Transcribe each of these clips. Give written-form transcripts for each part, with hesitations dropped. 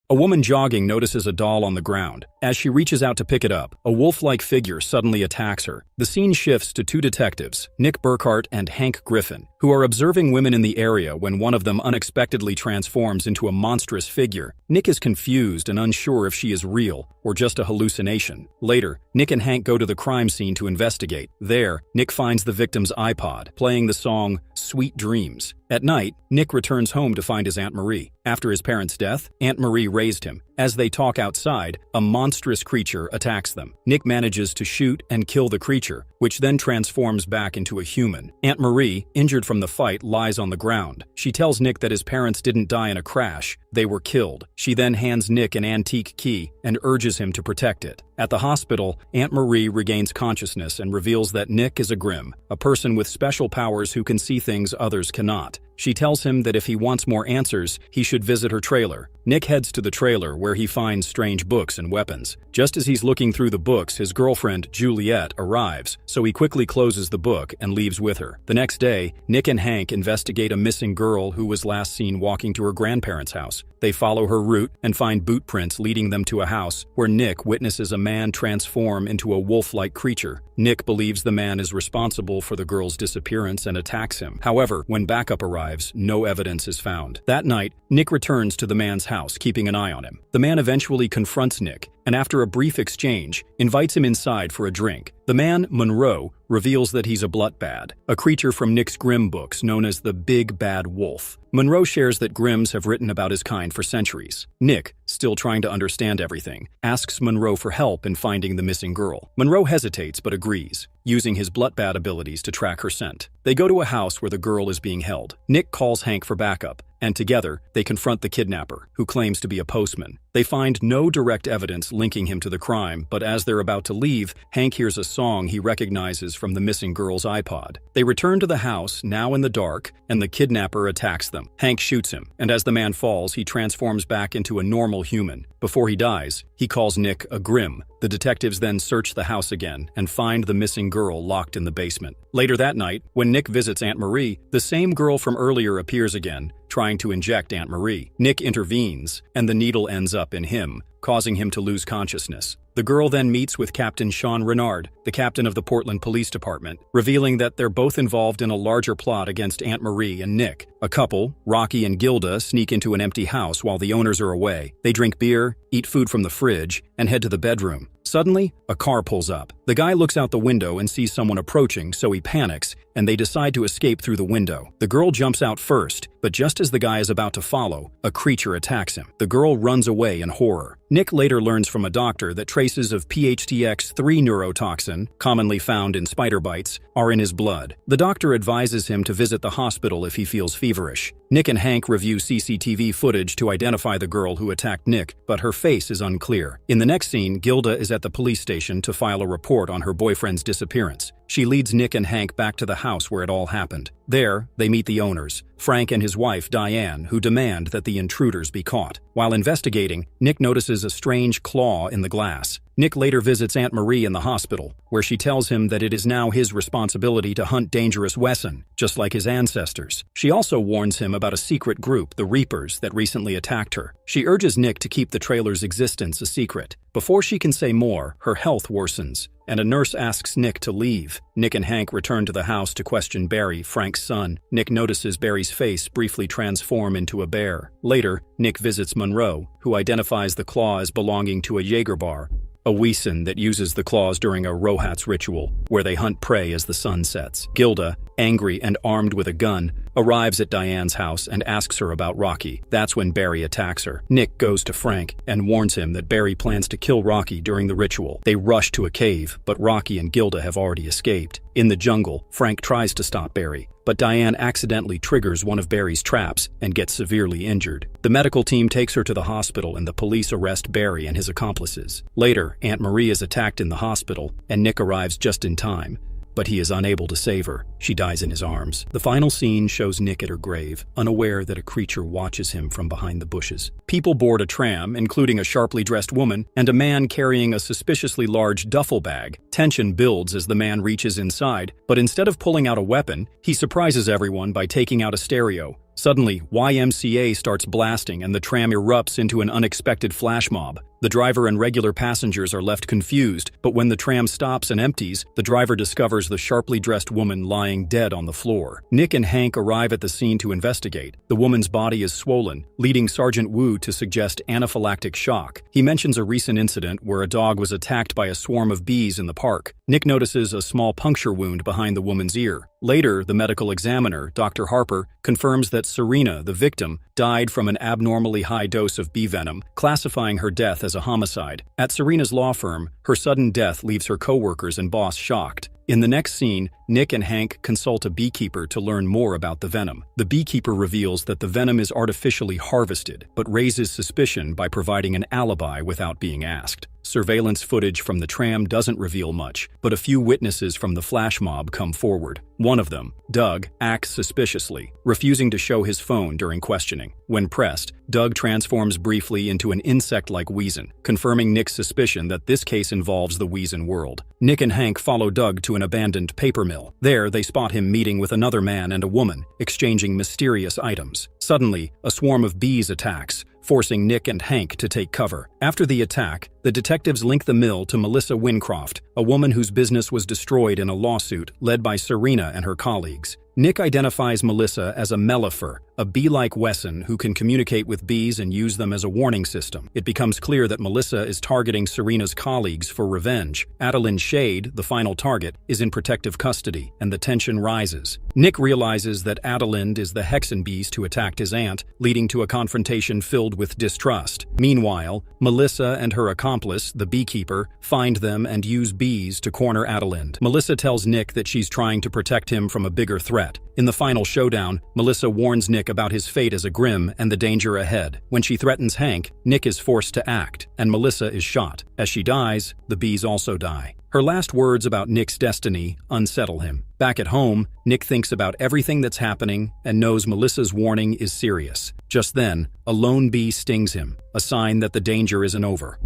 A woman jogging notices a doll on the ground. As she reaches out to pick it up, a wolf-like figure suddenly attacks her. The scene shifts to two detectives, Nick Burkhart and Hank Griffin, who are observing women in the area when one of them unexpectedly transforms into a monstrous figure. Nick is confused and unsure if she is real or just a hallucination. Later, Nick and Hank go to the crime scene to investigate. There, Nick finds the victim's iPod, playing the song Sweet Dreams. At night, Nick returns home to find his Aunt Marie. After his parents' death, Aunt Marie raised him. As they talk outside, a monstrous creature attacks them. Nick manages to shoot and kill the creature, which then transforms back into a human. Aunt Marie, injured from the fight, lies on the ground. She tells Nick that his parents didn't die in a crash, they were killed. She then hands Nick an antique key and urges him to protect it. At the hospital, Aunt Marie regains consciousness and reveals that Nick is a grimm, a person with special powers who can see things others cannot. She tells him that if he wants more answers, he should visit her trailer. Nick heads to the trailer where he finds strange books and weapons. Just as he's looking through the books, his girlfriend, Juliet, arrives, so he quickly closes the book and leaves with her. The next day, Nick and Hank investigate a missing girl who was last seen walking to her grandparents' house. They follow her route and find boot prints leading them to a house where Nick witnesses a man transform into a wolf-like creature. Nick believes the man is responsible for the girl's disappearance and attacks him. However, when backup arrives, no evidence is found. That night, Nick returns to the man's house, keeping an eye on him. The man eventually confronts Nick, and after a brief exchange, invites him inside for a drink. The man, Monroe, reveals that he's a bloodbad, a creature from Nick's Grimm books known as the Big Bad Wolf. Monroe shares that Grimms have written about his kind for centuries. Nick, still trying to understand everything, asks Monroe for help in finding the missing girl. Monroe hesitates but agrees, using his bloodbad abilities to track her scent. They go to a house where the girl is being held. Nick calls Hank for backup, and together, they confront the kidnapper, who claims to be a postman. They find no direct evidence linking him to the crime, but as they're about to leave, Hank hears a song he recognizes from the missing girl's iPod. They return to the house, now in the dark, and the kidnapper attacks them. Hank shoots him, and as the man falls, he transforms back into a normal human. Before he dies, he calls Nick a grimm. The detectives then search the house again and find the missing girl locked in the basement. Later that night, when Nick visits Aunt Marie, the same girl from earlier appears again, trying to inject Aunt Marie. Nick intervenes, and the needle ends up in him, causing him to lose consciousness. The girl then meets with Captain Sean Renard, the captain of the Portland Police Department, revealing that they're both involved in a larger plot against Aunt Marie and Nick. A couple, Rocky and Gilda, sneak into an empty house while the owners are away. They drink beer, eat food from the fridge, and head to the bedroom. Suddenly, a car pulls up. The guy looks out the window and sees someone approaching, so he panics, and they decide to escape through the window. The girl jumps out first, but just as the guy is about to follow, a creature attacks him. The girl runs away in horror. Nick later learns from a doctor that traces of PHTX3 neurotoxin, commonly found in spider bites, are in his blood. The doctor advises him to visit the hospital if he feels feverish. Nick and Hank review CCTV footage to identify the girl who attacked Nick, but her face is unclear. In the next scene, Gilda is at the police station to file a report on her boyfriend's disappearance. She leads Nick and Hank back to the house where it all happened. There, they meet the owners, Frank and his wife, Diane, who demand that the intruders be caught. While investigating, Nick notices a strange claw in the glass. Nick later visits Aunt Marie in the hospital, where she tells him that it is now his responsibility to hunt dangerous Wesson, just like his ancestors. She also warns him about a secret group, the Reapers, that recently attacked her. She urges Nick to keep the trailer's existence a secret. Before she can say more, her health worsens, and a nurse asks Nick to leave. Nick and Hank return to the house to question Barry, Frank's son. Nick notices Barry's face briefly transform into a bear. Later, Nick visits Monroe, who identifies the claw as belonging to a Jaeger bar, a Wesen that uses the claws during a Rohats ritual, where they hunt prey as the sun sets. Gilda, angry and armed with a gun, arrives at Diane's house and asks her about Rocky. That's when Barry attacks her. Nick goes to Frank and warns him that Barry plans to kill Rocky during the ritual. They rush to a cave, but Rocky and Gilda have already escaped. In the jungle, Frank tries to stop Barry, but Diane accidentally triggers one of Barry's traps and gets severely injured. The medical team takes her to the hospital and the police arrest Barry and his accomplices. Later, Aunt Marie is attacked in the hospital and Nick arrives just in time, but he is unable to save her. She dies in his arms. The final scene shows Nick at her grave, unaware that a creature watches him from behind the bushes. People board a tram, including a sharply dressed woman and a man carrying a suspiciously large duffel bag. Tension builds as the man reaches inside, but instead of pulling out a weapon, he surprises everyone by taking out a stereo. Suddenly, YMCA starts blasting and the tram erupts into an unexpected flash mob. The driver and regular passengers are left confused, but when the tram stops and empties, the driver discovers the sharply dressed woman lying dead on the floor. Nick and Hank arrive at the scene to investigate. The woman's body is swollen, leading Sergeant Wu to suggest anaphylactic shock. He mentions a recent incident where a dog was attacked by a swarm of bees in the park. Nick notices a small puncture wound behind the woman's ear. Later, the medical examiner, Dr. Harper, confirms that Serena, the victim, died from an abnormally high dose of bee venom, classifying her death as a homicide. At Serena's law firm, her sudden death leaves her coworkers and boss shocked. In the next scene, Nick and Hank consult a beekeeper to learn more about the venom. The beekeeper reveals that the venom is artificially harvested, but raises suspicion by providing an alibi without being asked. Surveillance footage from the tram doesn't reveal much, but a few witnesses from the flash mob come forward. One of them, Doug, acts suspiciously, refusing to show his phone during questioning. When pressed, Doug transforms briefly into an insect-like weasel, confirming Nick's suspicion that this case involves the weasel world. Nick and Hank follow Doug to an abandoned paper mill. There, they spot him meeting with another man and a woman, exchanging mysterious items. Suddenly, a swarm of bees attacks, forcing Nick and Hank to take cover. After the attack, the detectives link the mill to Melissa Wincroft, a woman whose business was destroyed in a lawsuit led by Serena and her colleagues. Nick identifies Melissa as a mellifer, a bee-like Wesson who can communicate with bees and use them as a warning system. It becomes clear that Melissa is targeting Serena's colleagues for revenge. Adeline Shade, the final target, is in protective custody, and the tension rises. Nick realizes that Adeline is the Hexenbeast who attacked his aunt, leading to a confrontation filled with distrust. Meanwhile, Melissa and her accomplice, the beekeeper, find them and use bees to corner Adeline. Melissa tells Nick that she's trying to protect him from a bigger threat. In the final showdown, Melissa warns Nick about his fate as a grimm and the danger ahead. When she threatens Hank, Nick is forced to act, and Melissa is shot. As she dies, the bees also die. Her last words about Nick's destiny unsettle him. Back at home, Nick thinks about everything that's happening and knows Melissa's warning is serious. Just then, a lone bee stings him, a sign that the danger isn't over.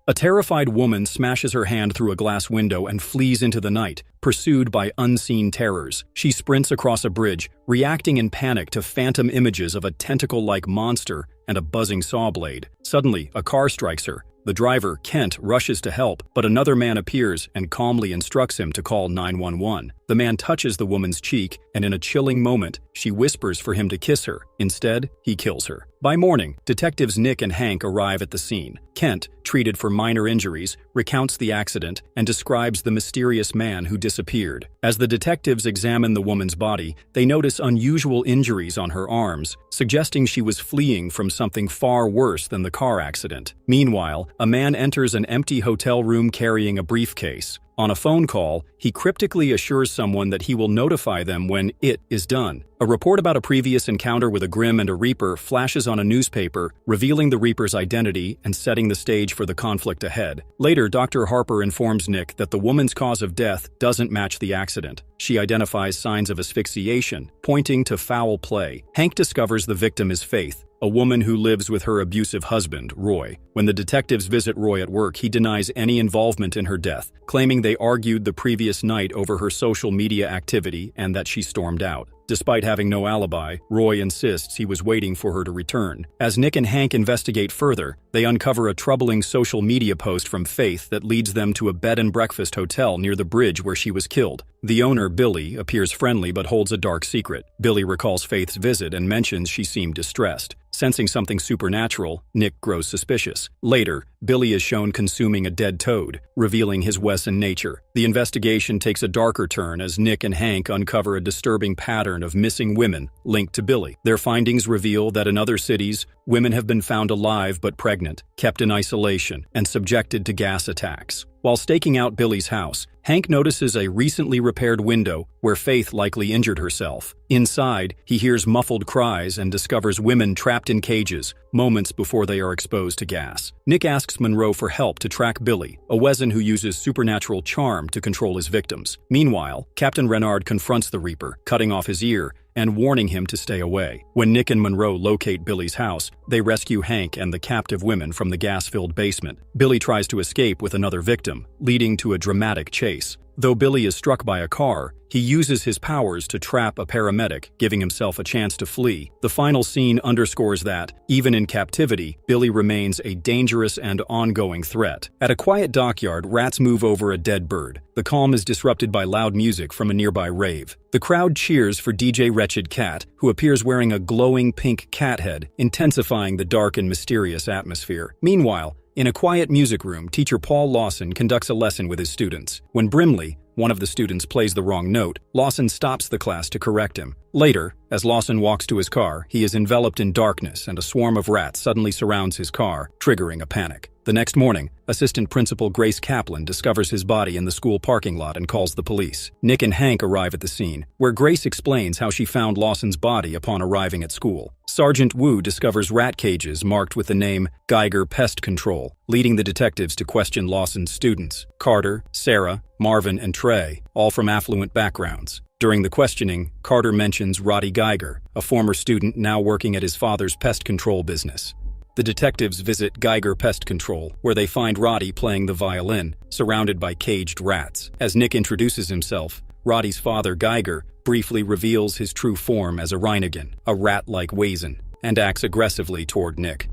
A terrified woman smashes her hand through a glass window and flees into the night, pursued by unseen terrors. She sprints across a bridge, reacting in panic to phantom images of a tentacle-like monster and a buzzing saw blade. Suddenly, a car strikes her. The driver, Kent, rushes to help, but another man appears and calmly instructs him to call 911. The man touches the woman's cheek, and in a chilling moment, she whispers for him to kiss her. Instead, he kills her. By morning, detectives Nick and Hank arrive at the scene. Kent, treated for minor injuries, recounts the accident and describes the mysterious man who disappeared. As the detectives examine the woman's body, they notice unusual injuries on her arms, suggesting she was fleeing from something far worse than the car accident. Meanwhile, a man enters an empty hotel room carrying a briefcase. On a phone call, he cryptically assures someone that he will notify them when it is done. A report about a previous encounter with a Grimm and a Reaper flashes on a newspaper, revealing the Reaper's identity and setting the stage for the conflict ahead. Later, Dr. Harper informs Nick that the woman's cause of death doesn't match the accident. She identifies signs of asphyxiation, pointing to foul play. Hank discovers the victim is Faith, a woman who lives with her abusive husband, Roy. When the detectives visit Roy at work, he denies any involvement in her death, claiming they argued the previous night over her social media activity and that she stormed out. Despite having no alibi, Roy insists he was waiting for her to return. As Nick and Hank investigate further, they uncover a troubling social media post from Faith that leads them to a bed-and-breakfast hotel near the bridge where she was killed. The owner, Billy, appears friendly but holds a dark secret. Billy recalls Faith's visit and mentions she seemed distressed. Sensing something supernatural, Nick grows suspicious. Later, Billy is shown consuming a dead toad, revealing his Wesson nature. The investigation takes a darker turn as Nick and Hank uncover a disturbing pattern of missing women linked to Billy. Their findings reveal that in other cities, women have been found alive but pregnant, kept in isolation, and subjected to gas attacks. While staking out Billy's house, Hank notices a recently repaired window where Faith likely injured herself. Inside, he hears muffled cries and discovers women trapped in cages, moments before they are exposed to gas. Nick asks Monroe for help to track Billy, a Wesson who uses supernatural charm to control his victims. Meanwhile, Captain Renard confronts the Reaper, cutting off his ear and warning him to stay away. When Nick and Monroe locate Billy's house, they rescue Hank and the captive women from the gas-filled basement. Billy tries to escape with another victim, leading to a dramatic chase. Though Billy is struck by a car, he uses his powers to trap a paramedic, giving himself a chance to flee. The final scene underscores that, even in captivity, Billy remains a dangerous and ongoing threat. At a quiet dockyard, rats move over a dead bird. The calm is disrupted by loud music from a nearby rave. The crowd cheers for DJ Wretched Cat, who appears wearing a glowing pink cat head, intensifying the dark and mysterious atmosphere. Meanwhile, in a quiet music room, teacher Paul Lawson conducts a lesson with his students. When Brimley, one of the students, plays the wrong note, Lawson stops the class to correct him. Later, as Lawson walks to his car, he is enveloped in darkness and a swarm of rats suddenly surrounds his car, triggering a panic. The next morning, Assistant Principal Grace Kaplan discovers his body in the school parking lot and calls the police. Nick and Hank arrive at the scene, where Grace explains how she found Lawson's body upon arriving at school. Sergeant Wu discovers rat cages marked with the name Geiger Pest Control, leading the detectives to question Lawson's students, Carter, Sarah, Marvin, and Trey, all from affluent backgrounds. During the questioning, Carter mentions Roddy Geiger, a former student now working at his father's pest control business. The detectives visit Geiger Pest Control, where they find Roddy playing the violin, surrounded by caged rats. As Nick introduces himself, Roddy's father, Geiger, briefly reveals his true form as a Reinigen, a rat-like Wesen, and acts aggressively toward Nick.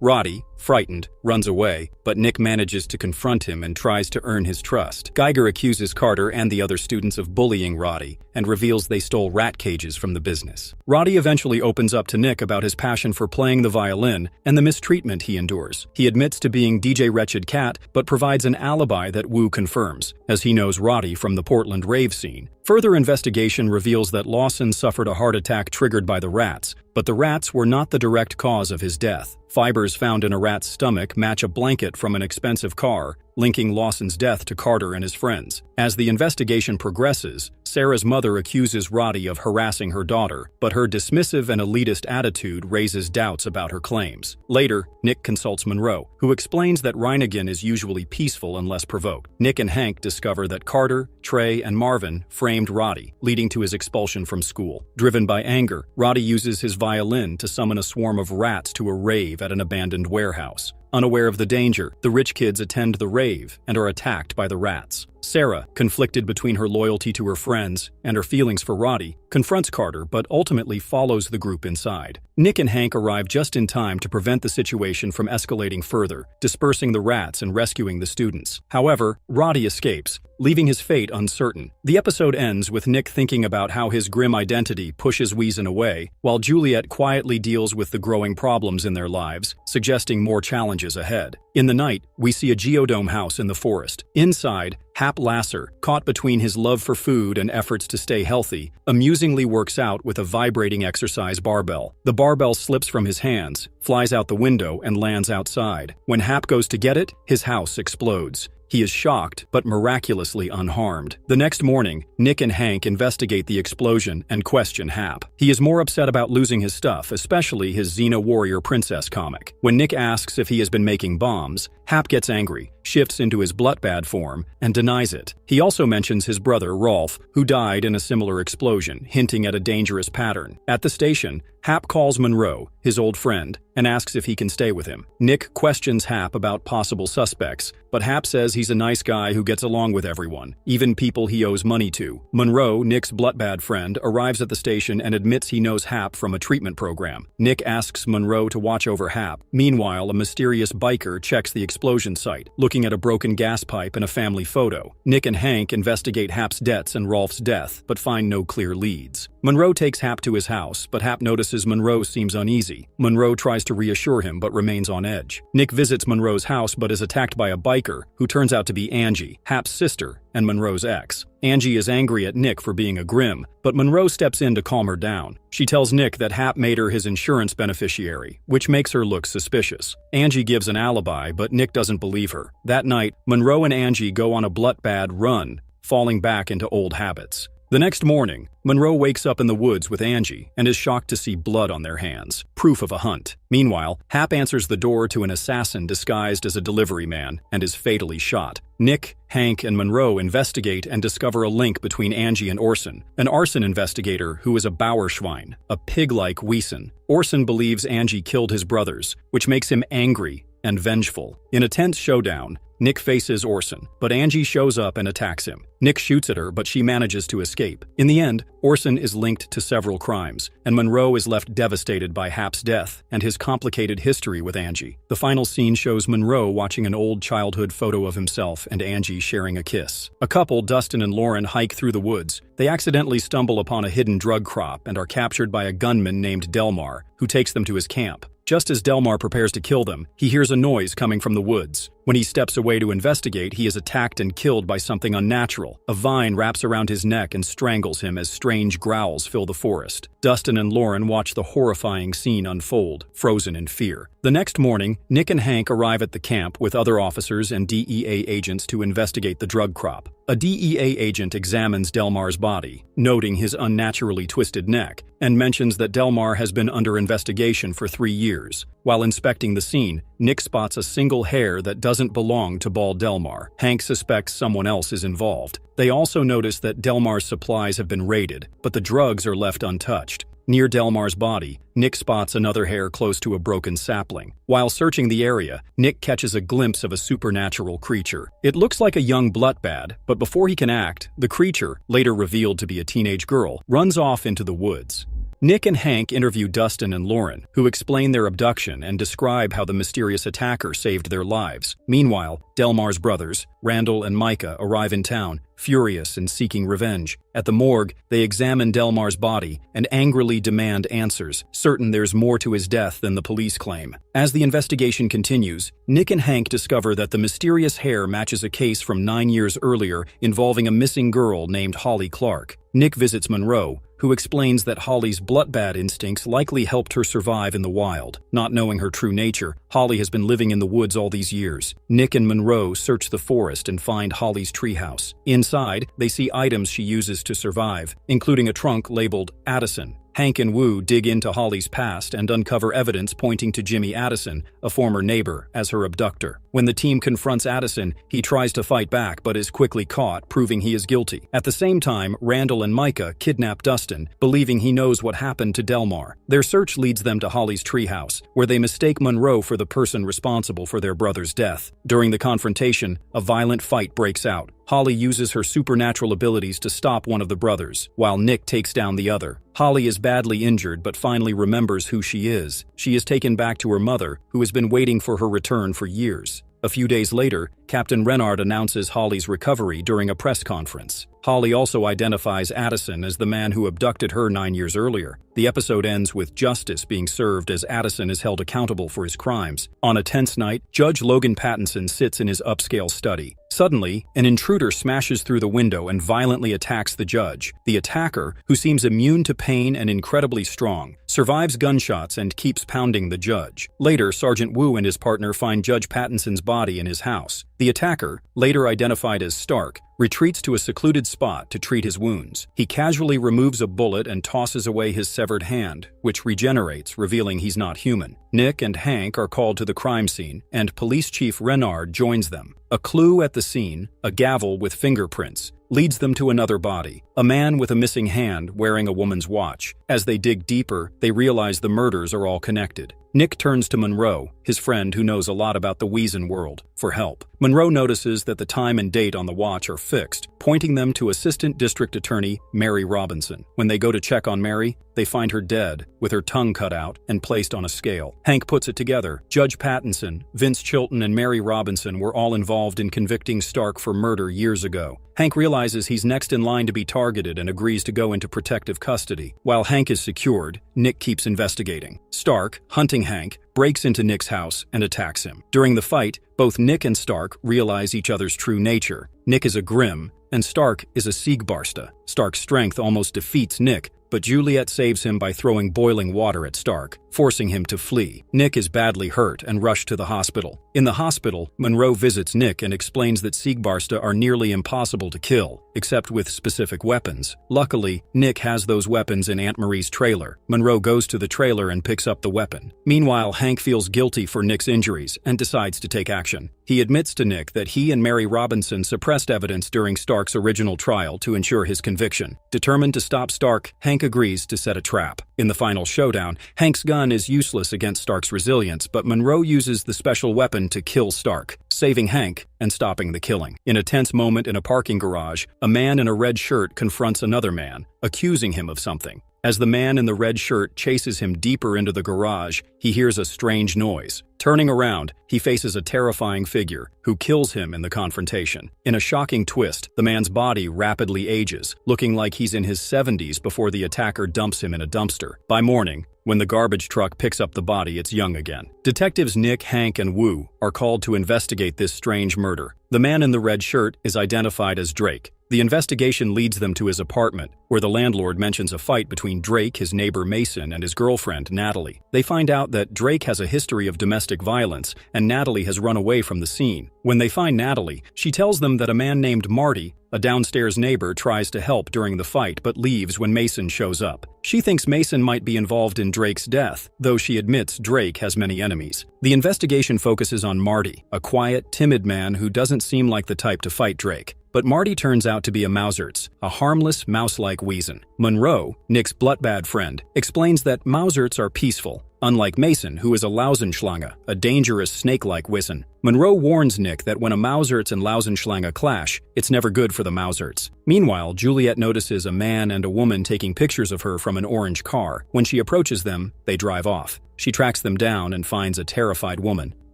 Roddy, frightened, runs away, but Nick manages to confront him and tries to earn his trust. Geiger accuses Carter and the other students of bullying Roddy and reveals they stole rat cages from the business. Roddy eventually opens up to Nick about his passion for playing the violin and the mistreatment he endures. He admits to being DJ Wretched Cat, but provides an alibi that Wu confirms, as he knows Roddy from the Portland rave scene. Further investigation reveals that Lawson suffered a heart attack triggered by the rats, but the rats were not the direct cause of his death. Fibers found in a rat's stomach match a blanket from an expensive car, linking Lawson's death to Carter and his friends. As the investigation progresses, Sarah's mother accuses Roddy of harassing her daughter, but her dismissive and elitist attitude raises doubts about her claims. Later, Nick consults Monroe, who explains that Reinigen is usually peaceful unless provoked. Nick and Hank discover that Carter, Trey, and Marvin framed Roddy, leading to his expulsion from school. Driven by anger, Roddy uses his violin to summon a swarm of rats to a rave at an abandoned warehouse. Unaware of the danger, the rich kids attend the rave and are attacked by the rats. Sarah, conflicted between her loyalty to her friends and her feelings for Roddy, confronts Carter but ultimately follows the group inside. Nick and Hank arrive just in time to prevent the situation from escalating further, dispersing the rats and rescuing the students. However, Roddy escapes, leaving his fate uncertain. The episode ends with Nick thinking about how his grim identity pushes Wesen away, while Juliet quietly deals with the growing problems in their lives, suggesting more challenges ahead. In the night, we see a geodome house in the forest. Inside, Hap Lasser, caught between his love for food and efforts to stay healthy, amusingly works out with a vibrating exercise barbell. The barbell slips from his hands, flies out the window, and lands outside. When Hap goes to get it, his house explodes. He is shocked, but miraculously unharmed. The next morning, Nick and Hank investigate the explosion and question Hap. He is more upset about losing his stuff, especially his Xena Warrior Princess comic. When Nick asks if he has been making bombs, Hap gets angry, shifts into his Bloodbad form, and denies it. He also mentions his brother, Rolf, who died in a similar explosion, hinting at a dangerous pattern. At the station, Hap calls Monroe, his old friend, and asks if he can stay with him. Nick questions Hap about possible suspects, but Hap says he's a nice guy who gets along with everyone, even people he owes money to. Monroe, Nick's Bloodbad friend, arrives at the station and admits he knows Hap from a treatment program. Nick asks Monroe to watch over Hap. Meanwhile, a mysterious biker checks the explosion site, looking at a broken gas pipe and a family photo. Nick and Hank investigate Hap's debts and Rolf's death, but find no clear leads. Monroe takes Hap to his house, but Hap notices Monroe seems uneasy. Monroe tries to reassure him, but remains on edge. Nick visits Monroe's house, but is attacked by a biker, who turns out to be Angie, Hap's sister, and Monroe's ex. Angie is angry at Nick for being a grimm, but Monroe steps in to calm her down. She tells Nick that Hap made her his insurance beneficiary, which makes her look suspicious. Angie gives an alibi, but Nick doesn't believe her. That night, Monroe and Angie go on a Bloodbad run, falling back into old habits. The next morning, Monroe wakes up in the woods with Angie and is shocked to see blood on their hands, proof of a hunt. Meanwhile, Hap answers the door to an assassin disguised as a delivery man and is fatally shot. Nick, Hank, and Monroe investigate and discover a link between Angie and Orson, an arson investigator who is a Bauerschwein, a pig-like Wesen. Orson believes Angie killed his brothers, which makes him angry and vengeful. In a tense showdown, Nick faces Orson, but Angie shows up and attacks him. Nick shoots at her, but she manages to escape. In the end, Orson is linked to several crimes, and Monroe is left devastated by Hap's death and his complicated history with Angie. The final scene shows Monroe watching an old childhood photo of himself and Angie sharing a kiss. A couple, Dustin and Lauren, hike through the woods. They accidentally stumble upon a hidden drug crop and are captured by a gunman named Delmar, who takes them to his camp. Just as Delmar prepares to kill them, he hears a noise coming from the woods. When he steps away to investigate, he is attacked and killed by something unnatural. A vine wraps around his neck and strangles him as strange growls fill the forest. Dustin and Lauren watch the horrifying scene unfold, frozen in fear. The next morning, Nick and Hank arrive at the camp with other officers and DEA agents to investigate the drug crop. A DEA agent examines Delmar's body, noting his unnaturally twisted neck, and mentions that Delmar has been under investigation for 3 years. While inspecting the scene, Nick spots a single hair that doesn't belong to bald Delmar. Hank suspects someone else is involved. They also notice that Delmar's supplies have been raided, but the drugs are left untouched. Near Delmar's body, Nick spots another hair close to a broken sapling. While searching the area, Nick catches a glimpse of a supernatural creature. It looks like a young bloodbath, but before he can act, the creature, later revealed to be a teenage girl, runs off into the woods. Nick and Hank interview Dustin and Lauren, who explain their abduction and describe how the mysterious attacker saved their lives. Meanwhile, Delmar's brothers, Randall and Micah, arrive in town, furious and seeking revenge. At the morgue, they examine Delmar's body and angrily demand answers, certain there's more to his death than the police claim. As the investigation continues, Nick and Hank discover that the mysterious hair matches a case from 9 years earlier involving a missing girl named Holly Clark. Nick visits Monroe, who explains that Holly's bloodbath instincts likely helped her survive in the wild. Not knowing her true nature, Holly has been living in the woods all these years. Nick and Monroe search the forest and find Holly's treehouse. Inside, they see items she uses to survive, including a trunk labeled Addison. Hank and Wu dig into Holly's past and uncover evidence pointing to Jimmy Addison, a former neighbor, as her abductor. When the team confronts Addison, he tries to fight back but is quickly caught, proving he is guilty. At the same time, Randall and Micah kidnap Dustin, believing he knows what happened to Delmar. Their search leads them to Holly's treehouse, where they mistake Monroe for the person responsible for their brother's death. During the confrontation, a violent fight breaks out. Holly uses her supernatural abilities to stop one of the brothers, while Nick takes down the other. Holly is badly injured but finally remembers who she is. She is taken back to her mother, who has been waiting for her return for years. A few days later, Captain Renard announces Holly's recovery during a press conference. Holly also identifies Addison as the man who abducted her 9 years earlier. The episode ends with justice being served as Addison is held accountable for his crimes. On a tense night, Judge Logan Pattinson sits in his upscale study. Suddenly, an intruder smashes through the window and violently attacks the judge. The attacker, who seems immune to pain and incredibly strong, survives gunshots and keeps pounding the judge. Later, Sergeant Wu and his partner find Judge Pattinson's body in his house. The attacker, later identified as Stark, retreats to a secluded spot to treat his wounds. He casually removes a bullet and tosses away his severed hand, which regenerates, revealing he's not human. Nick and Hank are called to the crime scene, and Police Chief Renard joins them. A clue at the scene, a gavel with fingerprints, leads them to another body, a man with a missing hand wearing a woman's watch. As they dig deeper, they realize the murders are all connected. Nick turns to Monroe, his friend who knows a lot about the Weazen world, for help. Monroe notices that the time and date on the watch are fixed, pointing them to Assistant District Attorney Mary Robinson. When they go to check on Mary, they find her dead, with her tongue cut out and placed on a scale. Hank puts it together. Judge Pattinson, Vince Chilton, and Mary Robinson were all involved in convicting Stark for murder years ago. Hank realizes he's next in line to be targeted and agrees to go into protective custody. While Hank is secured, Nick keeps investigating. Stark, hunting Hank, breaks into Nick's house and attacks him. During the fight, both Nick and Stark realize each other's true nature. Nick is a Grimm, and Stark is a Siegbarsta. Stark's strength almost defeats Nick, but Juliet saves him by throwing boiling water at Stark, forcing him to flee. Nick is badly hurt and rushed to the hospital. In the hospital, Monroe visits Nick and explains that Siegbarsta are nearly impossible to kill, except with specific weapons. Luckily, Nick has those weapons in Aunt Marie's trailer. Monroe goes to the trailer and picks up the weapon. Meanwhile, Hank feels guilty for Nick's injuries and decides to take action. He admits to Nick that he and Mary Robinson suppressed evidence during Stark's original trial to ensure his conviction. Determined to stop Stark, Hank agrees to set a trap. In the final showdown, Hank's gun gun is useless against Stark's resilience, but Monroe uses the special weapon to kill Stark, saving Hank and stopping the killing. In a tense moment in a parking garage, a man in a red shirt confronts another man, accusing him of something. As the man in the red shirt chases him deeper into the garage, he hears a strange noise. Turning around, he faces a terrifying figure, who kills him in the confrontation. In a shocking twist, the man's body rapidly ages, looking like he's in his 70s before the attacker dumps him in a dumpster. By morning, when the garbage truck picks up the body, it's young again. Detectives Nick, Hank, and Wu are called to investigate this strange murder. The man in the red shirt is identified as Drake. The investigation leads them to his apartment, where the landlord mentions a fight between Drake, his neighbor Mason, and his girlfriend, Natalie. They find out that Drake has a history of domestic violence, and Natalie has run away from the scene. When they find Natalie, she tells them that a man named Marty, a downstairs neighbor, tries to help during the fight but leaves when Mason shows up. She thinks Mason might be involved in Drake's death, though she admits Drake has many enemies. The investigation focuses on Marty, a quiet, timid man who doesn't seem like the type to fight Drake. But Marty turns out to be a Mauserts, a harmless, mouse-like weazen. Monroe, Nick's bloodbad friend, explains that Mauserts are peaceful, unlike Mason, who is a Lausenschlange, a dangerous snake-like wizen. Monroe warns Nick that when a Mauserts and Lausenschlange clash, it's never good for the Mauserts. Meanwhile, Juliet notices a man and a woman taking pictures of her from an orange car. When she approaches them, they drive off. She tracks them down and finds a terrified woman.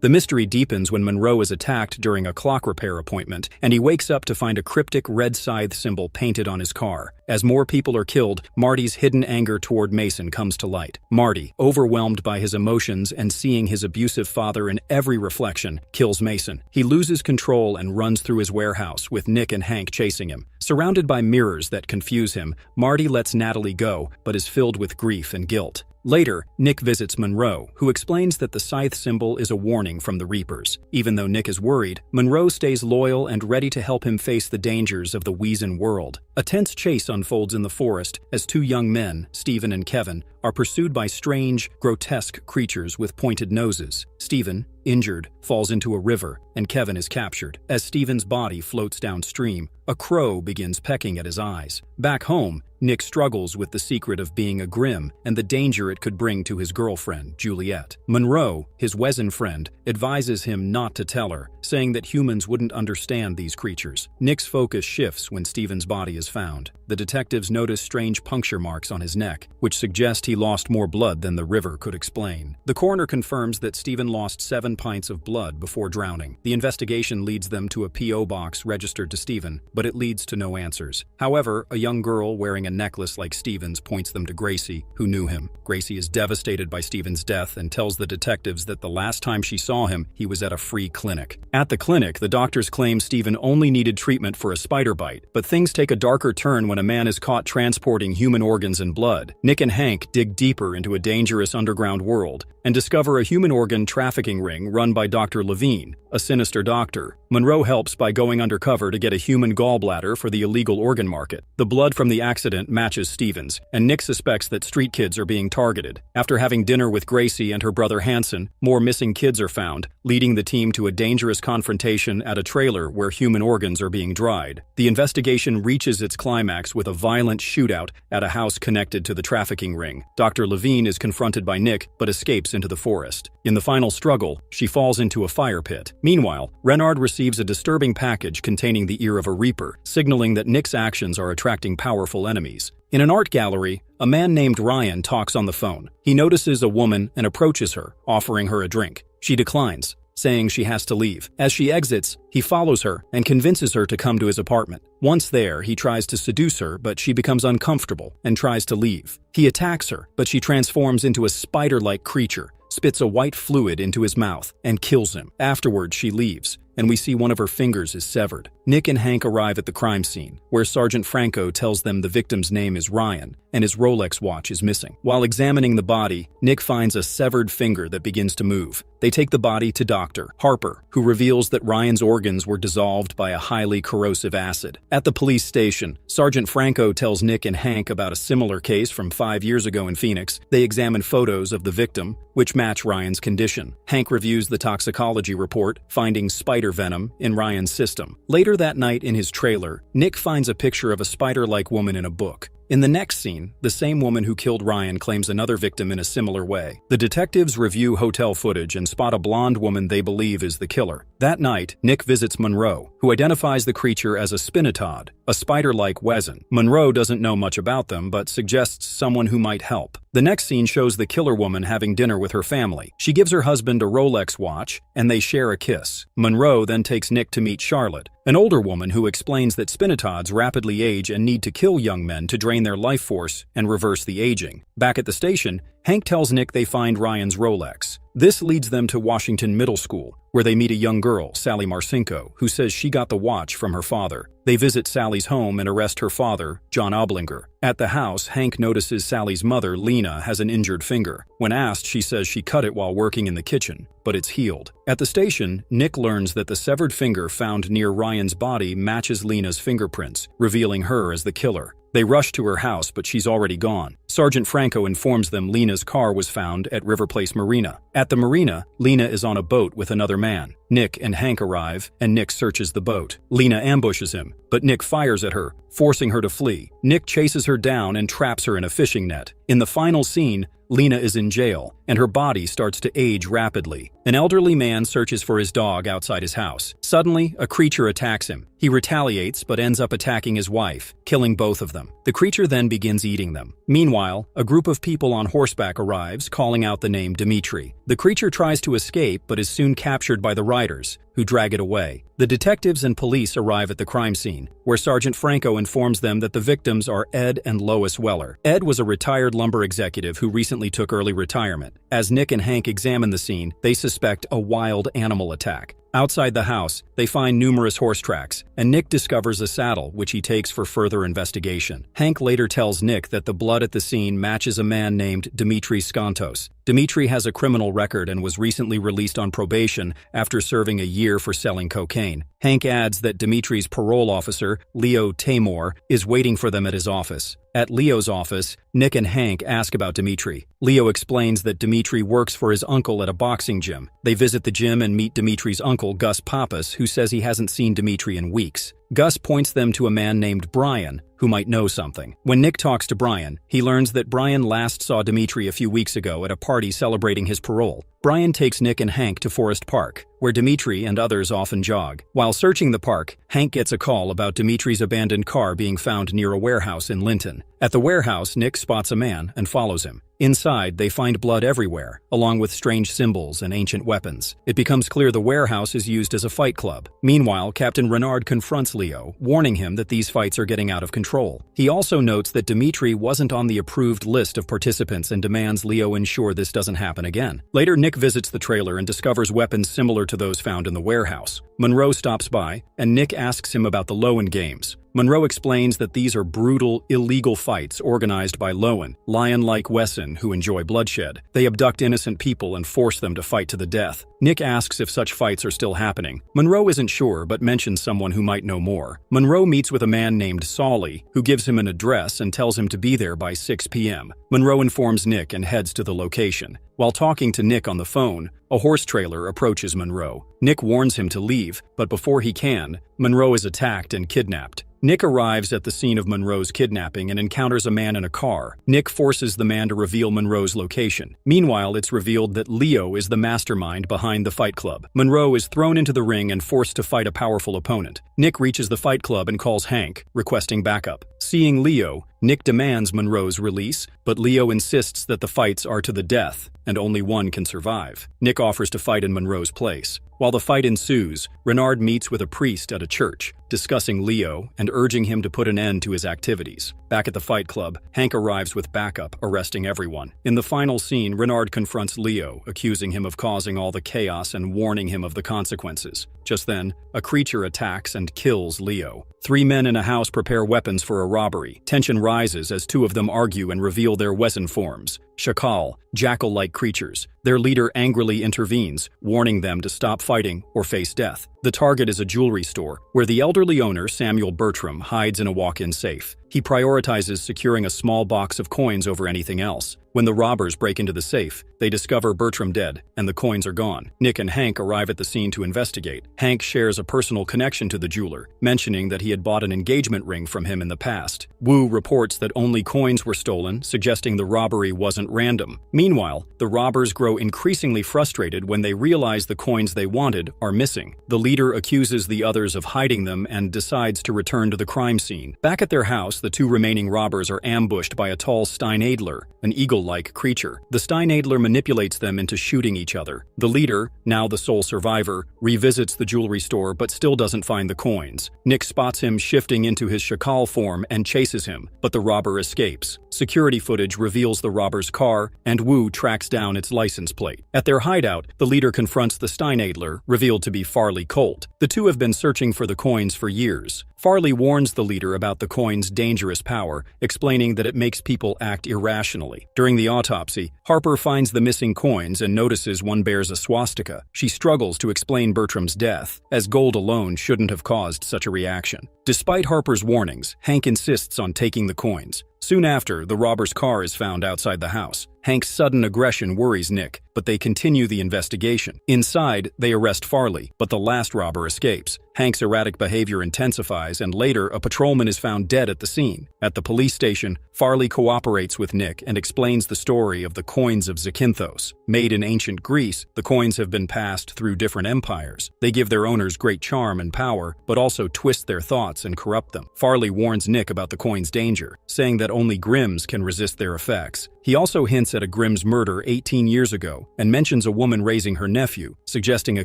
The mystery deepens when Monroe is attacked during a clock repair appointment, and he wakes up to find a cryptic red scythe symbol painted on his car. As more people are killed, Marty's hidden anger toward Mason comes to light. Marty, overwhelmed by his emotions and seeing his abusive father in every reflection, kills Mason. He loses control and runs through his warehouse, with Nick and Hank chasing him. Surrounded by mirrors that confuse him, Marty lets Natalie go, but is filled with grief and guilt. Later, Nick visits Monroe, who explains that the scythe symbol is a warning from the Reapers. Even though Nick is worried, Monroe stays loyal and ready to help him face the dangers of the Weazen world. A tense chase unfolds in the forest as two young men, Stephen and Kevin, are pursued by strange, grotesque creatures with pointed noses. Stephen, injured, falls into a river, and Kevin is captured. As Stephen's body floats downstream, a crow begins pecking at his eyes. Back home, Nick struggles with the secret of being a grimm and the danger it could bring to his girlfriend, Juliet. Monroe, his Weazen friend, advises him not to tell her, saying that humans wouldn't understand these creatures. Nick's focus shifts when Stephen's body is found. The detectives notice strange puncture marks on his neck, which suggest he lost more blood than the river could explain. The coroner confirms that Stephen lost 7 pints of blood before drowning. The investigation leads them to a P.O. box registered to Stephen, but it leads to no answers. However, a young girl wearing a necklace like Stephen's points them to Gracie, who knew him. Gracie is devastated by Stephen's death and tells the detectives that the last time she saw him, he was at a free clinic. At the clinic, the doctors claim Stephen only needed treatment for a spider bite, but things take a darker turn when a man is caught transporting human organs and blood. Nick and Hank dig deeper into a dangerous underground world and discover a human organ trafficking ring run by Dr. Levine, a sinister doctor. Monroe helps by going undercover to get a human gallbladder for the illegal organ market. The blood from the accident matches Stephen's, and Nick suspects that street kids are being targeted. After having dinner with Gracie and her brother Hanson, more missing kids are found, leading the team to a dangerous confrontation at a trailer where human organs are being dried. The investigation reaches its climax with a violent shootout at a house connected to the trafficking ring. Dr. Levine is confronted by Nick, but escapes into the forest. In the final struggle, she falls into a fire pit. Meanwhile, Renard receives a disturbing package containing the ear of a Reaper, signaling that Nick's actions are attracting powerful enemies. In an art gallery, a man named Ryan talks on the phone. He notices a woman and approaches her, offering her a drink. She declines, saying she has to leave. As she exits, he follows her and convinces her to come to his apartment. Once there, he tries to seduce her, but she becomes uncomfortable and tries to leave. He attacks her, but she transforms into a spider-like creature, spits a white fluid into his mouth, and kills him. Afterwards, she leaves, and we see one of her fingers is severed. Nick and Hank arrive at the crime scene, where Sergeant Franco tells them the victim's name is Ryan, and his Rolex watch is missing. While examining the body, Nick finds a severed finger that begins to move. They take the body to Dr. Harper, who reveals that Ryan's organs were dissolved by a highly corrosive acid. At the police station, Sergeant Franco tells Nick and Hank about a similar case from 5 years ago in Phoenix. They examine photos of the victim, which match Ryan's condition. Hank reviews the toxicology report, finding spider venom in Ryan's system. Later that night in his trailer, Nick finds a picture of a spider-like woman in a book. In the next scene, the same woman who killed Ryan claims another victim in a similar way. The detectives review hotel footage and spot a blonde woman they believe is the killer. That night, Nick visits Monroe, who identifies the creature as a spinatod, a spider-like wezen. Monroe doesn't know much about them, but suggests someone who might help. The next scene shows the killer woman having dinner with her family. She gives her husband a Rolex watch, and they share a kiss. Monroe then takes Nick to meet Charlotte, an older woman who explains that spinatods rapidly age and need to kill young men to drain their life force and reverse the aging. Back at the station, Hank tells Nick they find Ryan's Rolex. This leads them to Washington Middle School, where they meet a young girl, Sally Marcinko, who says she got the watch from her father. They visit Sally's home and arrest her father, John Oblinger. At the house, Hank notices Sally's mother, Lena, has an injured finger. When asked, she says she cut it while working in the kitchen, but it's healed. At the station, Nick learns that the severed finger found near Ryan's body matches Lena's fingerprints, revealing her as the killer. They rush to her house, but she's already gone. Sergeant Franco informs them Lena's car was found at River Place Marina. At the marina, Lena is on a boat with another man. Nick and Hank arrive, and Nick searches the boat. Lena ambushes him, but Nick fires at her, forcing her to flee. Nick chases her down and traps her in a fishing net. In the final scene, Lena is in jail, and her body starts to age rapidly. An elderly man searches for his dog outside his house. Suddenly, a creature attacks him. He retaliates, but ends up attacking his wife, killing both of them. The creature then begins eating them. Meanwhile, a group of people on horseback arrives, calling out the name Dimitri. The creature tries to escape, but is soon captured by the riders, who drag it away. The detectives and police arrive at the crime scene, where Sergeant Franco informs them that the victims are Ed and Lois Weller. Ed was a retired lumber executive who recently took early retirement. As Nick and Hank examine the scene, they suspect a wild animal attack. Outside the house, they find numerous horse tracks, and Nick discovers a saddle, which he takes for further investigation. Hank later tells Nick that the blood at the scene matches a man named Dimitri Skantos. Dimitri has a criminal record and was recently released on probation after serving a year for selling cocaine. Hank adds that Dimitri's parole officer, Leo Tamor, is waiting for them at his office. At Leo's office, Nick and Hank ask about Dimitri. Leo explains that Dimitri works for his uncle at a boxing gym. They visit the gym and meet Dimitri's uncle, Gus Pappas, who says he hasn't seen Dimitri in weeks. Gus points them to a man named Brian, who might know something. When Nick talks to Brian, he learns that Brian last saw Dimitri a few weeks ago at a party celebrating his parole. Brian takes Nick and Hank to Forest Park, where Dimitri and others often jog. While searching the park, Hank gets a call about Dimitri's abandoned car being found near a warehouse in Linton. At the warehouse, Nick spots a man and follows him. Inside, they find blood everywhere, along with strange symbols and ancient weapons. It becomes clear the warehouse is used as a fight club. Meanwhile, Captain Renard confronts Leo, warning him that these fights are getting out of control. He also notes that Dimitri wasn't on the approved list of participants and demands Leo ensure this doesn't happen again. Later, Nick visits the trailer and discovers weapons similar to those found in the warehouse. Monroe stops by, and Nick asks him about the Lowen Games. Monroe explains that these are brutal, illegal fights organized by Lowen, lion-like Wesen who enjoy bloodshed. They abduct innocent people and force them to fight to the death. Nick asks if such fights are still happening. Monroe isn't sure, but mentions someone who might know more. Monroe meets with a man named Solly, who gives him an address and tells him to be there by 6 p.m. Monroe informs Nick and heads to the location. While talking to Nick on the phone, a horse trailer approaches Monroe. Nick warns him to leave, but before he can, Monroe is attacked and kidnapped. Nick arrives at the scene of Monroe's kidnapping and encounters a man in a car. Nick forces the man to reveal Monroe's location. Meanwhile, it's revealed that Leo is the mastermind behind the fight club. Monroe is thrown into the ring and forced to fight a powerful opponent. Nick reaches the fight club and calls Hank, requesting backup. Seeing Leo, Nick demands Monroe's release, but Leo insists that the fights are to the death, and only one can survive. Nick offers to fight in Monroe's place. While the fight ensues, Renard meets with a priest at a church, discussing Leo and urging him to put an end to his activities. Back at the fight club, Hank arrives with backup, arresting everyone. In the final scene, Renard confronts Leo, accusing him of causing all the chaos and warning him of the consequences. Just then, a creature attacks and kills Leo. 3 men in a house prepare weapons for a robbery. Tension rises as 2 of them argue and reveal their Wesen forms, Shakal, jackal-like creatures. Their leader angrily intervenes, warning them to stop fighting or face death. The target is a jewelry store, where the elderly owner, Samuel Bertram, hides in a walk-in safe. He prioritizes securing a small box of coins over anything else. When the robbers break into the safe, they discover Bertram dead, and the coins are gone. Nick and Hank arrive at the scene to investigate. Hank shares a personal connection to the jeweler, mentioning that he had bought an engagement ring from him in the past. Wu reports that only coins were stolen, suggesting the robbery wasn't random. Meanwhile, the robbers grow increasingly frustrated when they realize the coins they wanted are missing. The leader accuses the others of hiding them and decides to return to the crime scene. Back at their house, the two remaining robbers are ambushed by a tall Steinadler, an eagle-like creature. The Steinadler manipulates them into shooting each other. The leader, now the sole survivor, revisits the jewelry store but still doesn't find the coins. Nick spots him shifting into his Shakal form and chases him, but the robber escapes. Security footage reveals the robber's car, and Wu tracks down its license plate. At their hideout, the leader confronts the Steinadler, revealed to be Farley Colt. The two have been searching for the coins for years. Farley warns the leader about the coin's dangerous power, explaining that it makes people act irrationally. During the autopsy, Harper finds the missing coins and notices one bears a swastika. She struggles to explain Bertram's death, as gold alone shouldn't have caused such a reaction. Despite Harper's warnings, Hank insists on taking the coins. Soon after, the robber's car is found outside the house. Hank's sudden aggression worries Nick, but they continue the investigation. Inside, they arrest Farley, but the last robber escapes. Hank's erratic behavior intensifies, and later, a patrolman is found dead at the scene. At the police station, Farley cooperates with Nick and explains the story of the coins of Zakynthos. Made in ancient Greece, the coins have been passed through different empires. They give their owners great charm and power, but also twist their thoughts and corrupt them. Farley warns Nick about the coins' danger, saying that only grimms can resist their effects. He also hints at a grimm's murder 18 years ago and mentions a woman raising her nephew, suggesting a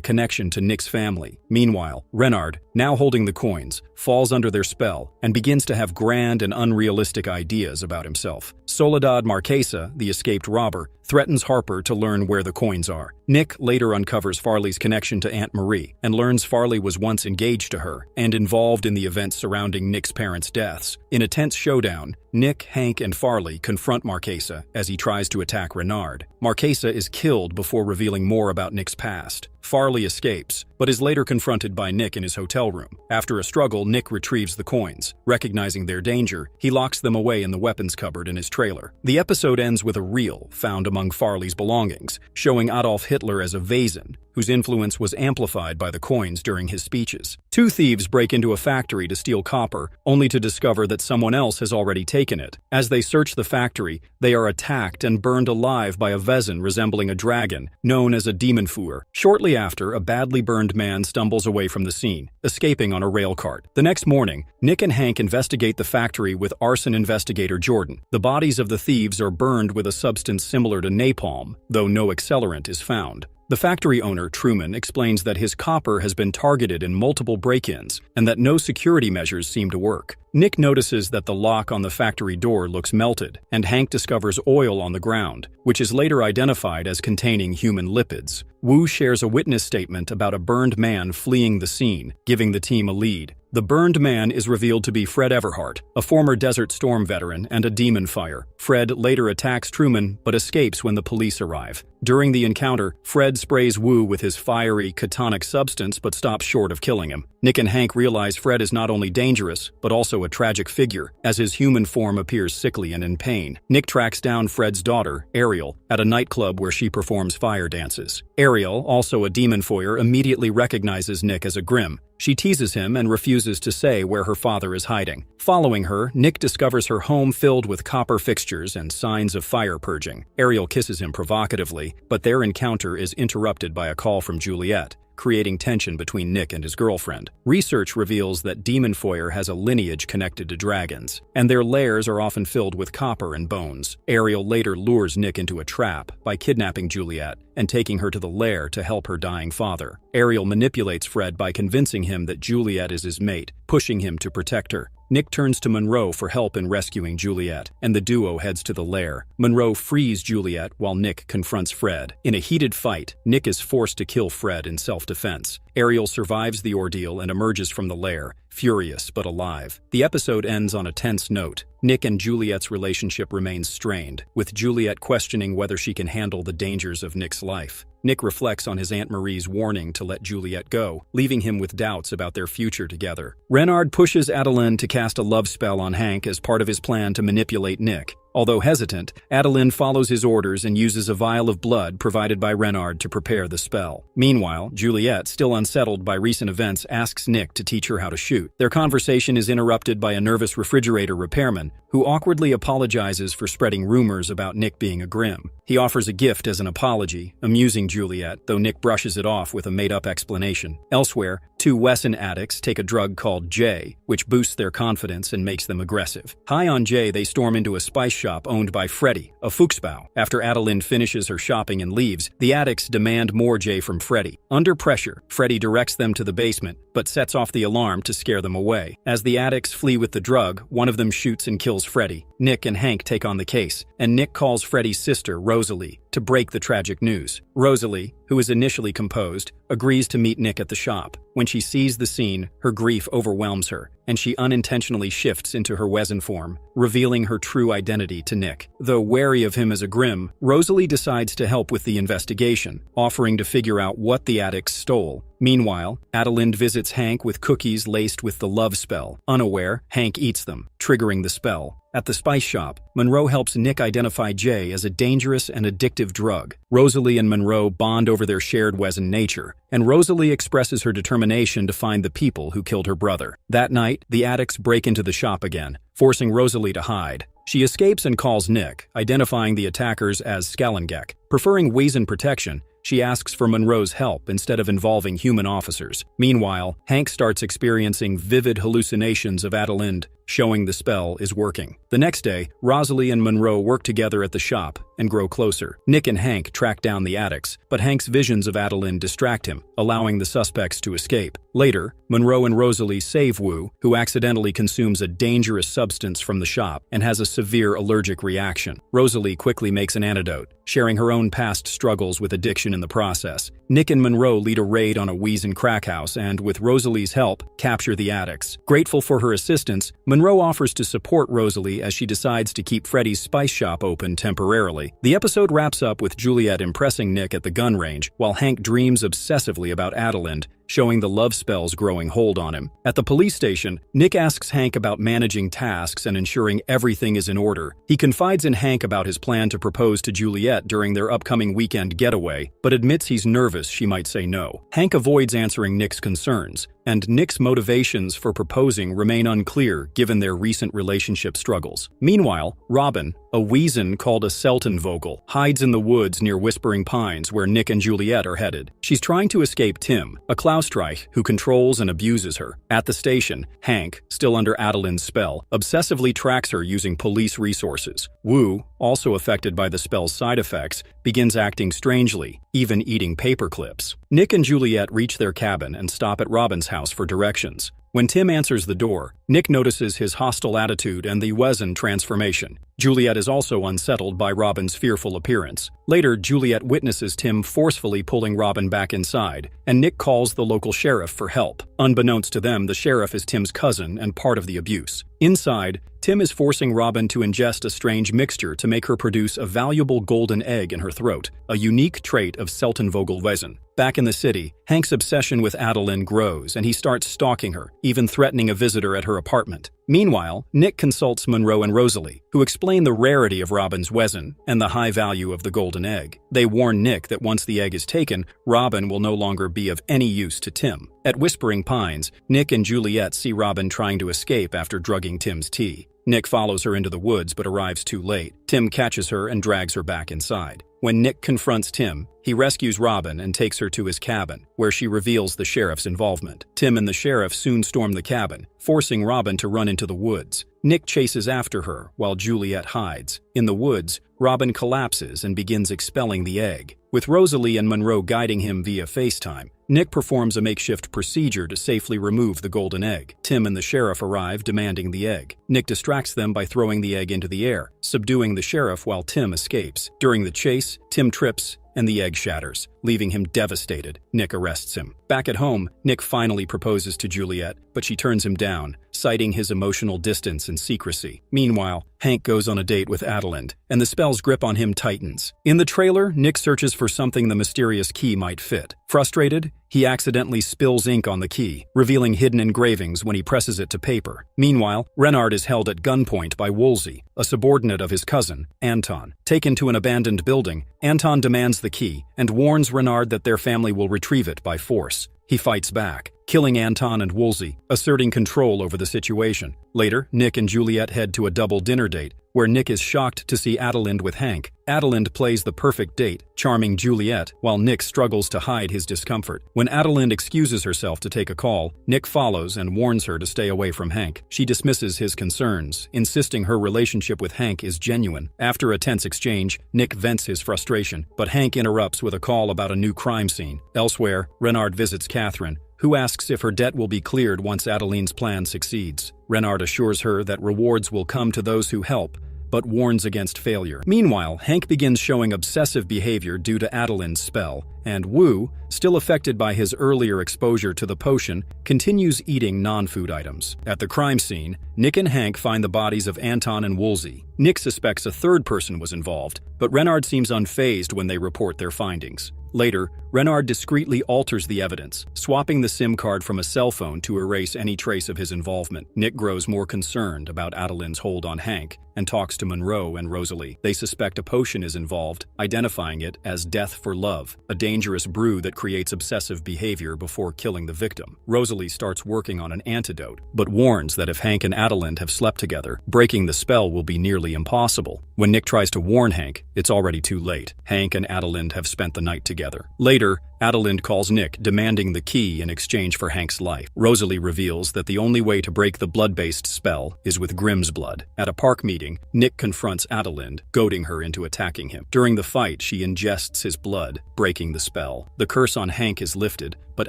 connection to Nick's family. Meanwhile, Renard, now holding the coins, falls under their spell and begins to have grand and unrealistic ideas about himself. Soledad Marquesa, the escaped robber, threatens Harper to learn where the coins are. Nick later uncovers Farley's connection to Aunt Marie and learns Farley was once engaged to her and involved in the events surrounding Nick's parents' deaths. In a tense showdown, Nick, Hank, and Farley confront Marquesa as he tries to attack Renard. Marquesa is killed before revealing more about Nick's past. Farley escapes, but is later confronted by Nick in his hotel room. After a struggle, Nick retrieves the coins. Recognizing their danger, he locks them away in the weapons cupboard in his trailer. The episode ends with a reel found among Farley's belongings, showing Adolf Hitler as a Vasen, whose influence was amplified by the coins during his speeches. Two thieves break into a factory to steal copper, only to discover that someone else has already taken it. As they search the factory, they are attacked and burned alive by a Vasen resembling a dragon, known as a Demonfuhr. Shortly after, a badly burned man stumbles away from the scene, escaping on a rail cart. The next morning, Nick and Hank investigate the factory with arson investigator Jordan. The bodies of the thieves are burned with a substance similar to napalm, though no accelerant is found. The factory owner, Truman, explains that his copper has been targeted in multiple break-ins and that no security measures seem to work. Nick notices that the lock on the factory door looks melted, and Hank discovers oil on the ground, which is later identified as containing human lipids. Wu shares a witness statement about a burned man fleeing the scene, giving the team a lead. The burned man is revealed to be Fred Everhart, a former Desert Storm veteran and a demon fire. Fred later attacks Truman but escapes when the police arrive. During the encounter, Fred sprays Wu with his fiery, ketonic substance but stops short of killing him. Nick and Hank realize Fred is not only dangerous, but also a tragic figure, as his human form appears sickly and in pain. Nick tracks down Fred's daughter, Ariel, at a nightclub where she performs fire dances. Ariel, also a demon foyer, immediately recognizes Nick as a grimm. She teases him and refuses to say where her father is hiding. Following her, Nick discovers her home filled with copper fixtures and signs of fire purging. Ariel kisses him provocatively, but their encounter is interrupted by a call from Juliet, creating tension between Nick and his girlfriend. Research reveals that Demon Foyer has a lineage connected to dragons, and their lairs are often filled with copper and bones. Ariel later lures Nick into a trap by kidnapping Juliet and taking her to the lair to help her dying father. Ariel manipulates Fred by convincing him that Juliet is his mate, pushing him to protect her. Nick turns to Monroe for help in rescuing Juliet, and the duo heads to the lair. Monroe frees Juliet while Nick confronts Fred. In a heated fight, Nick is forced to kill Fred in self-defense. Ariel survives the ordeal and emerges from the lair, furious but alive. The episode ends on a tense note. Nick and Juliet's relationship remains strained, with Juliet questioning whether she can handle the dangers of Nick's life. Nick reflects on his Aunt Marie's warning to let Juliet go, leaving him with doubts about their future together. Renard pushes Adeline to cast a love spell on Hank as part of his plan to manipulate Nick. Although hesitant, Adeline follows his orders and uses a vial of blood provided by Renard to prepare the spell. Meanwhile, Juliet, still unsettled by recent events, asks Nick to teach her how to shoot. Their conversation is interrupted by a nervous refrigerator repairman who awkwardly apologizes for spreading rumors about Nick being a grimm. He offers a gift as an apology, amusing Juliet, though Nick brushes it off with a made-up explanation. Elsewhere, two Wesson addicts take a drug called J, which boosts their confidence and makes them aggressive. High on J, they storm into a spice shop owned by Freddy, a Fuchsbau. After Adeline finishes her shopping and leaves, the addicts demand more J from Freddy. Under pressure, Freddy directs them to the basement, but sets off the alarm to scare them away. As the addicts flee with the drug, one of them shoots and kills Freddy. Nick and Hank take on the case, and Nick calls Freddy's sister, Rosalie, to break the tragic news. Rosalie, who is initially composed, agrees to meet Nick at the shop. When she sees the scene, her grief overwhelms her, and she unintentionally shifts into her Wesson form, revealing her true identity to Nick. Though wary of him as a grimm, Rosalie decides to help with the investigation, offering to figure out what the addicts stole. Meanwhile, Adeline visits Hank with cookies laced with the love spell. Unaware, Hank eats them, triggering the spell. At the spice shop, Monroe helps Nick identify J as a dangerous and addictive drug. Rosalie and Monroe bond over their shared Wesson nature, and Rosalie expresses her determination to find the people who killed her brother. That night, the addicts break into the shop again, forcing Rosalie to hide. She escapes and calls Nick, identifying the attackers as Scallengek. Preferring Wesson protection, she asks for Monroe's help instead of involving human officers. Meanwhile, Hank starts experiencing vivid hallucinations of Adeline, showing the spell is working. The next day, Rosalie and Monroe work together at the shop and grow closer. Nick and Hank track down the addicts, but Hank's visions of Adeline distract him, allowing the suspects to escape. Later, Monroe and Rosalie save Wu, who accidentally consumes a dangerous substance from the shop and has a severe allergic reaction. Rosalie quickly makes an antidote, sharing her own past struggles with addiction in the process. Nick and Monroe lead a raid on a Wesson crack house and, with Rosalie's help, capture the addicts. Grateful for her assistance, Monroe offers to support Rosalie as she decides to keep Freddy's spice shop open temporarily. The episode wraps up with Juliet impressing Nick at the gun range, while Hank dreams obsessively about Adeline, showing the love spell's growing hold on him. At the police station, Nick asks Hank about managing tasks and ensuring everything is in order. He confides in Hank about his plan to propose to Juliet during their upcoming weekend getaway, but admits he's nervous she might say no. Hank avoids answering Nick's concerns, and Nick's motivations for proposing remain unclear given their recent relationship struggles. Meanwhile, Robin, a Wesson called a Seltenvogel, hides in the woods near Whispering Pines where Nick and Juliet are headed. She's trying to escape Tim, a Klaustreich who controls and abuses her. At the station, Hank, still under Adeline's spell, obsessively tracks her using police resources. Wu, also affected by the spell's side effects, begins acting strangely, even eating paper clips. Nick and Juliet reach their cabin and stop at Robin's house for directions. When Tim answers the door, Nick notices his hostile attitude and the Wesson transformation. Juliet is also unsettled by Robin's fearful appearance. Later, Juliet witnesses Tim forcefully pulling Robin back inside, and Nick calls the local sheriff for help. Unbeknownst to them, the sheriff is Tim's cousin and part of the abuse. Inside, Tim is forcing Robin to ingest a strange mixture to make her produce a valuable golden egg in her throat, a unique trait of Seltenvogel Wesson. Back in the city, Hank's obsession with Adeline grows and he starts stalking her, even threatening a visitor at her apartment. Meanwhile, Nick consults Monroe and Rosalie, who explain the rarity of Robin's Wesson and the high value of the golden egg. They warn Nick that once the egg is taken, Robin will no longer be of any use to Tim. At Whispering Pines, Nick and Juliet see Robin trying to escape after drugging Tim's tea. Nick follows her into the woods but arrives too late. Tim catches her and drags her back inside. When Nick confronts Tim, he rescues Robin and takes her to his cabin, where she reveals the sheriff's involvement. Tim and the sheriff soon storm the cabin, forcing Robin to run into the woods. Nick chases after her while Juliet hides. In the woods, Robin collapses and begins expelling the egg. With Rosalie and Monroe guiding him via FaceTime, Nick performs a makeshift procedure to safely remove the golden egg. Tim and the sheriff arrive demanding the egg. Nick distracts them by throwing the egg into the air, subduing the sheriff while Tim escapes. During the chase, Tim trips and the egg shatters, leaving him devastated. Nick arrests him. Back at home, Nick finally proposes to Juliet, but she turns him down, citing his emotional distance and secrecy. Meanwhile, Hank goes on a date with Adeline, and the spell's grip on him tightens. In the trailer, Nick searches for something the mysterious key might fit. Frustrated, He accidentally spills ink on the key, revealing hidden engravings when he presses it to paper. Meanwhile, Renard is held at gunpoint by Woolsey, a subordinate of his cousin, Anton. Taken to an abandoned building, Anton demands the key and warns Renard that their family will retrieve it by force. He fights back, killing Anton and Woolsey, asserting control over the situation. Later, Nick and Juliet head to a double dinner date, where Nick is shocked to see Adalind with Hank. Adalind plays the perfect date, charming Juliet, while Nick struggles to hide his discomfort. When Adalind excuses herself to take a call, Nick follows and warns her to stay away from Hank. She dismisses his concerns, insisting her relationship with Hank is genuine. After a tense exchange, Nick vents his frustration, but Hank interrupts with a call about a new crime scene. Elsewhere, Renard visits Catherine, who asks if her debt will be cleared once Adelind's plan succeeds. Renard assures her that rewards will come to those who help, but warns against failure. Meanwhile, Hank begins showing obsessive behavior due to Adelind's spell, and Wu, still affected by his earlier exposure to the potion, continues eating non-food items. At the crime scene, Nick and Hank find the bodies of Anton and Woolsey. Nick suspects a third person was involved, but Renard seems unfazed when they report their findings. Later, Renard discreetly alters the evidence, swapping the SIM card from a cell phone to erase any trace of his involvement. Nick grows more concerned about Adelind's hold on Hank and talks to Monroe and Rosalie. They suspect a potion is involved, identifying it as Death for Love, a dangerous brew that creates obsessive behavior before killing the victim. Rosalie starts working on an antidote, but warns that if Hank and Adalind have slept together, breaking the spell will be nearly impossible. When Nick tries to warn Hank, it's already too late. Hank and Adalind have spent the night together. Later, Adalind calls Nick, demanding the key in exchange for Hank's life. Rosalie reveals that the only way to break the blood-based spell is with Grimm's blood. At a park meeting, Nick confronts Adalind, goading her into attacking him. During the fight, she ingests his blood, breaking the spell. The curse on Hank is lifted, but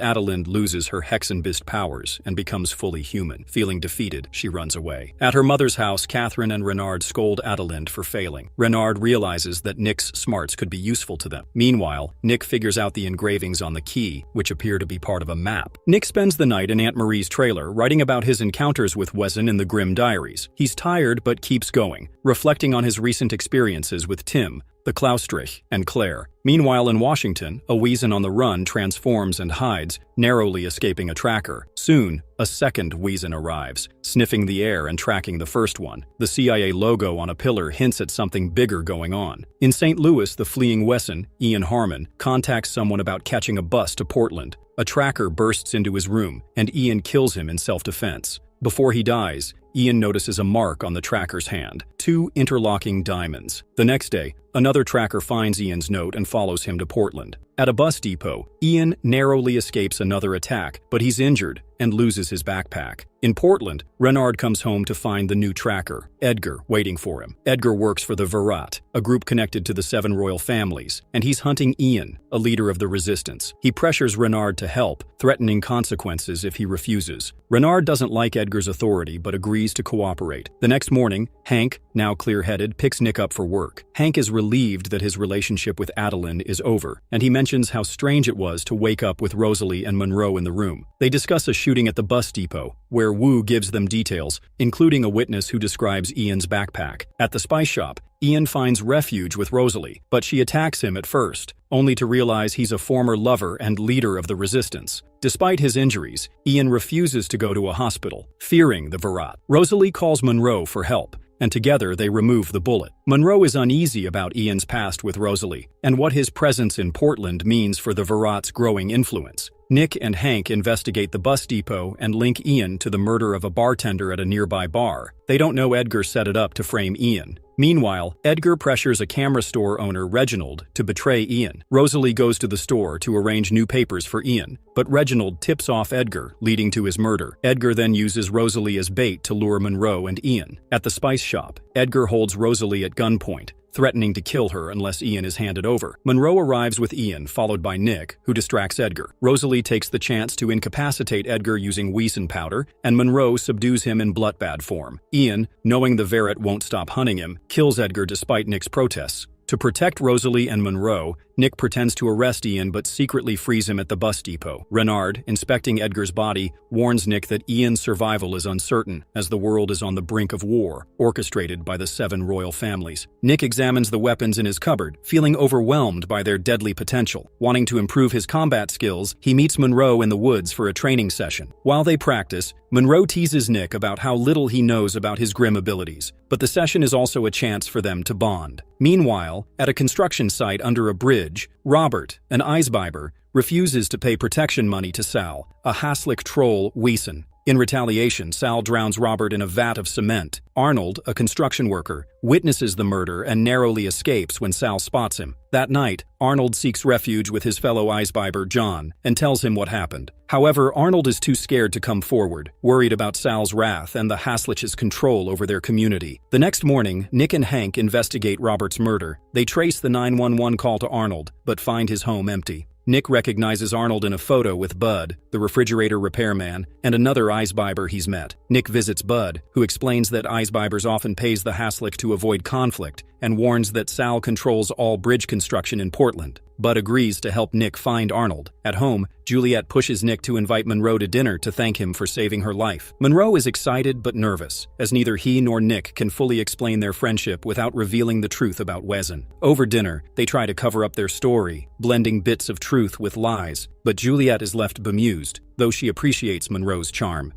Adalind loses her Hexenbist powers and becomes fully human. Feeling defeated, she runs away. At her mother's house, Catherine and Renard scold Adalind for failing. Renard realizes that Nick's smarts could be useful to them. Meanwhile, Nick figures out the engravings on the key, which appear to be part of a map. Nick spends the night in Aunt Marie's trailer, writing about his encounters with Wesen in the Grimm diaries. He's tired but keeps going, reflecting on his recent experiences with Tim, the Klaustrich, and Claire. Meanwhile, in Washington, a Weason on the run transforms and hides, narrowly escaping a tracker. Soon, a second Weason arrives, sniffing the air and tracking the first one. The CIA logo on a pillar hints at something bigger going on. In St. Louis, the fleeing Wesen, Ian Harmon, contacts someone about catching a bus to Portland. A tracker bursts into his room, and Ian kills him in self-defense. Before he dies, Ian notices a mark on the tracker's hand, 2 interlocking diamonds. The next day, another tracker finds Ian's note and follows him to Portland. At a bus depot, Ian narrowly escapes another attack, but he's injured and loses his backpack. In Portland, Renard comes home to find the new tracker, Edgar, waiting for him. Edgar works for the Virat, a group connected to the 7 royal families, and he's hunting Ian, a leader of the resistance. He pressures Renard to help, threatening consequences if he refuses. Renard doesn't like Edgar's authority but agrees to cooperate. The next morning, Hank, now clear-headed, picks Nick up for work. Hank is relieved that his relationship with Adalind is over, and he mentions how strange it was to wake up with Rosalie and Monroe in the room. They discuss a shooting at the bus depot, where Wu gives them details, including a witness who describes Ian's backpack. At the spice shop, Ian finds refuge with Rosalie, but she attacks him at first, only to realize he's a former lover and leader of the resistance. Despite his injuries, Ian refuses to go to a hospital, fearing the Virat. Rosalie calls Monroe for help, and together they remove the bullet. Monroe is uneasy about Ian's past with Rosalie, and what his presence in Portland means for the Virat's growing influence. Nick and Hank investigate the bus depot and link Ian to the murder of a bartender at a nearby bar. They don't know Edgar set it up to frame Ian. Meanwhile, Edgar pressures a camera store owner, Reginald, to betray Ian. Rosalie goes to the store to arrange new papers for Ian, but Reginald tips off Edgar, leading to his murder. Edgar then uses Rosalie as bait to lure Monroe and Ian. At the spice shop, Edgar holds Rosalie at gunpoint, threatening to kill her unless Ian is handed over. Monroe arrives with Ian, followed by Nick, who distracts Edgar. Rosalie takes the chance to incapacitate Edgar using Weason powder, and Monroe subdues him in bloodbath form. Ian, knowing the Virat won't stop hunting him, kills Edgar despite Nick's protests. To protect Rosalie and Monroe, Nick pretends to arrest Ian but secretly frees him at the bus depot. Renard, inspecting Edgar's body, warns Nick that Ian's survival is uncertain as the world is on the brink of war, orchestrated by the 7 royal families. Nick examines the weapons in his cupboard, feeling overwhelmed by their deadly potential. Wanting to improve his combat skills, he meets Monroe in the woods for a training session. While they practice, Monroe teases Nick about how little he knows about his grimm abilities, but the session is also a chance for them to bond. Meanwhile, at a construction site under a bridge, Robert, an Eisbiber, refuses to pay protection money to Sal, a Haslick troll Wiesen. In retaliation, Sal drowns Robert in a vat of cement. Arnold, a construction worker, witnesses the murder and narrowly escapes when Sal spots him. That night, Arnold seeks refuge with his fellow Eisbiber, John, and tells him what happened. However, Arnold is too scared to come forward, worried about Sal's wrath and the Haslich's control over their community. The next morning, Nick and Hank investigate Robert's murder. They trace the 911 call to Arnold, but find his home empty. Nick recognizes Arnold in a photo with Bud, the refrigerator repairman, and another Eisbiber he's met. Nick visits Bud, who explains that Eisbibers often pays the Haslick to avoid conflict, and warns that Sal controls all bridge construction in Portland. Bud agrees to help Nick find Arnold. At home, Juliet pushes Nick to invite Monroe to dinner to thank him for saving her life. Monroe is excited but nervous, as neither he nor Nick can fully explain their friendship without revealing the truth about Wiesen. Over dinner, they try to cover up their story, blending bits of truth with lies, but Juliet is left bemused, though she appreciates Monroe's charm.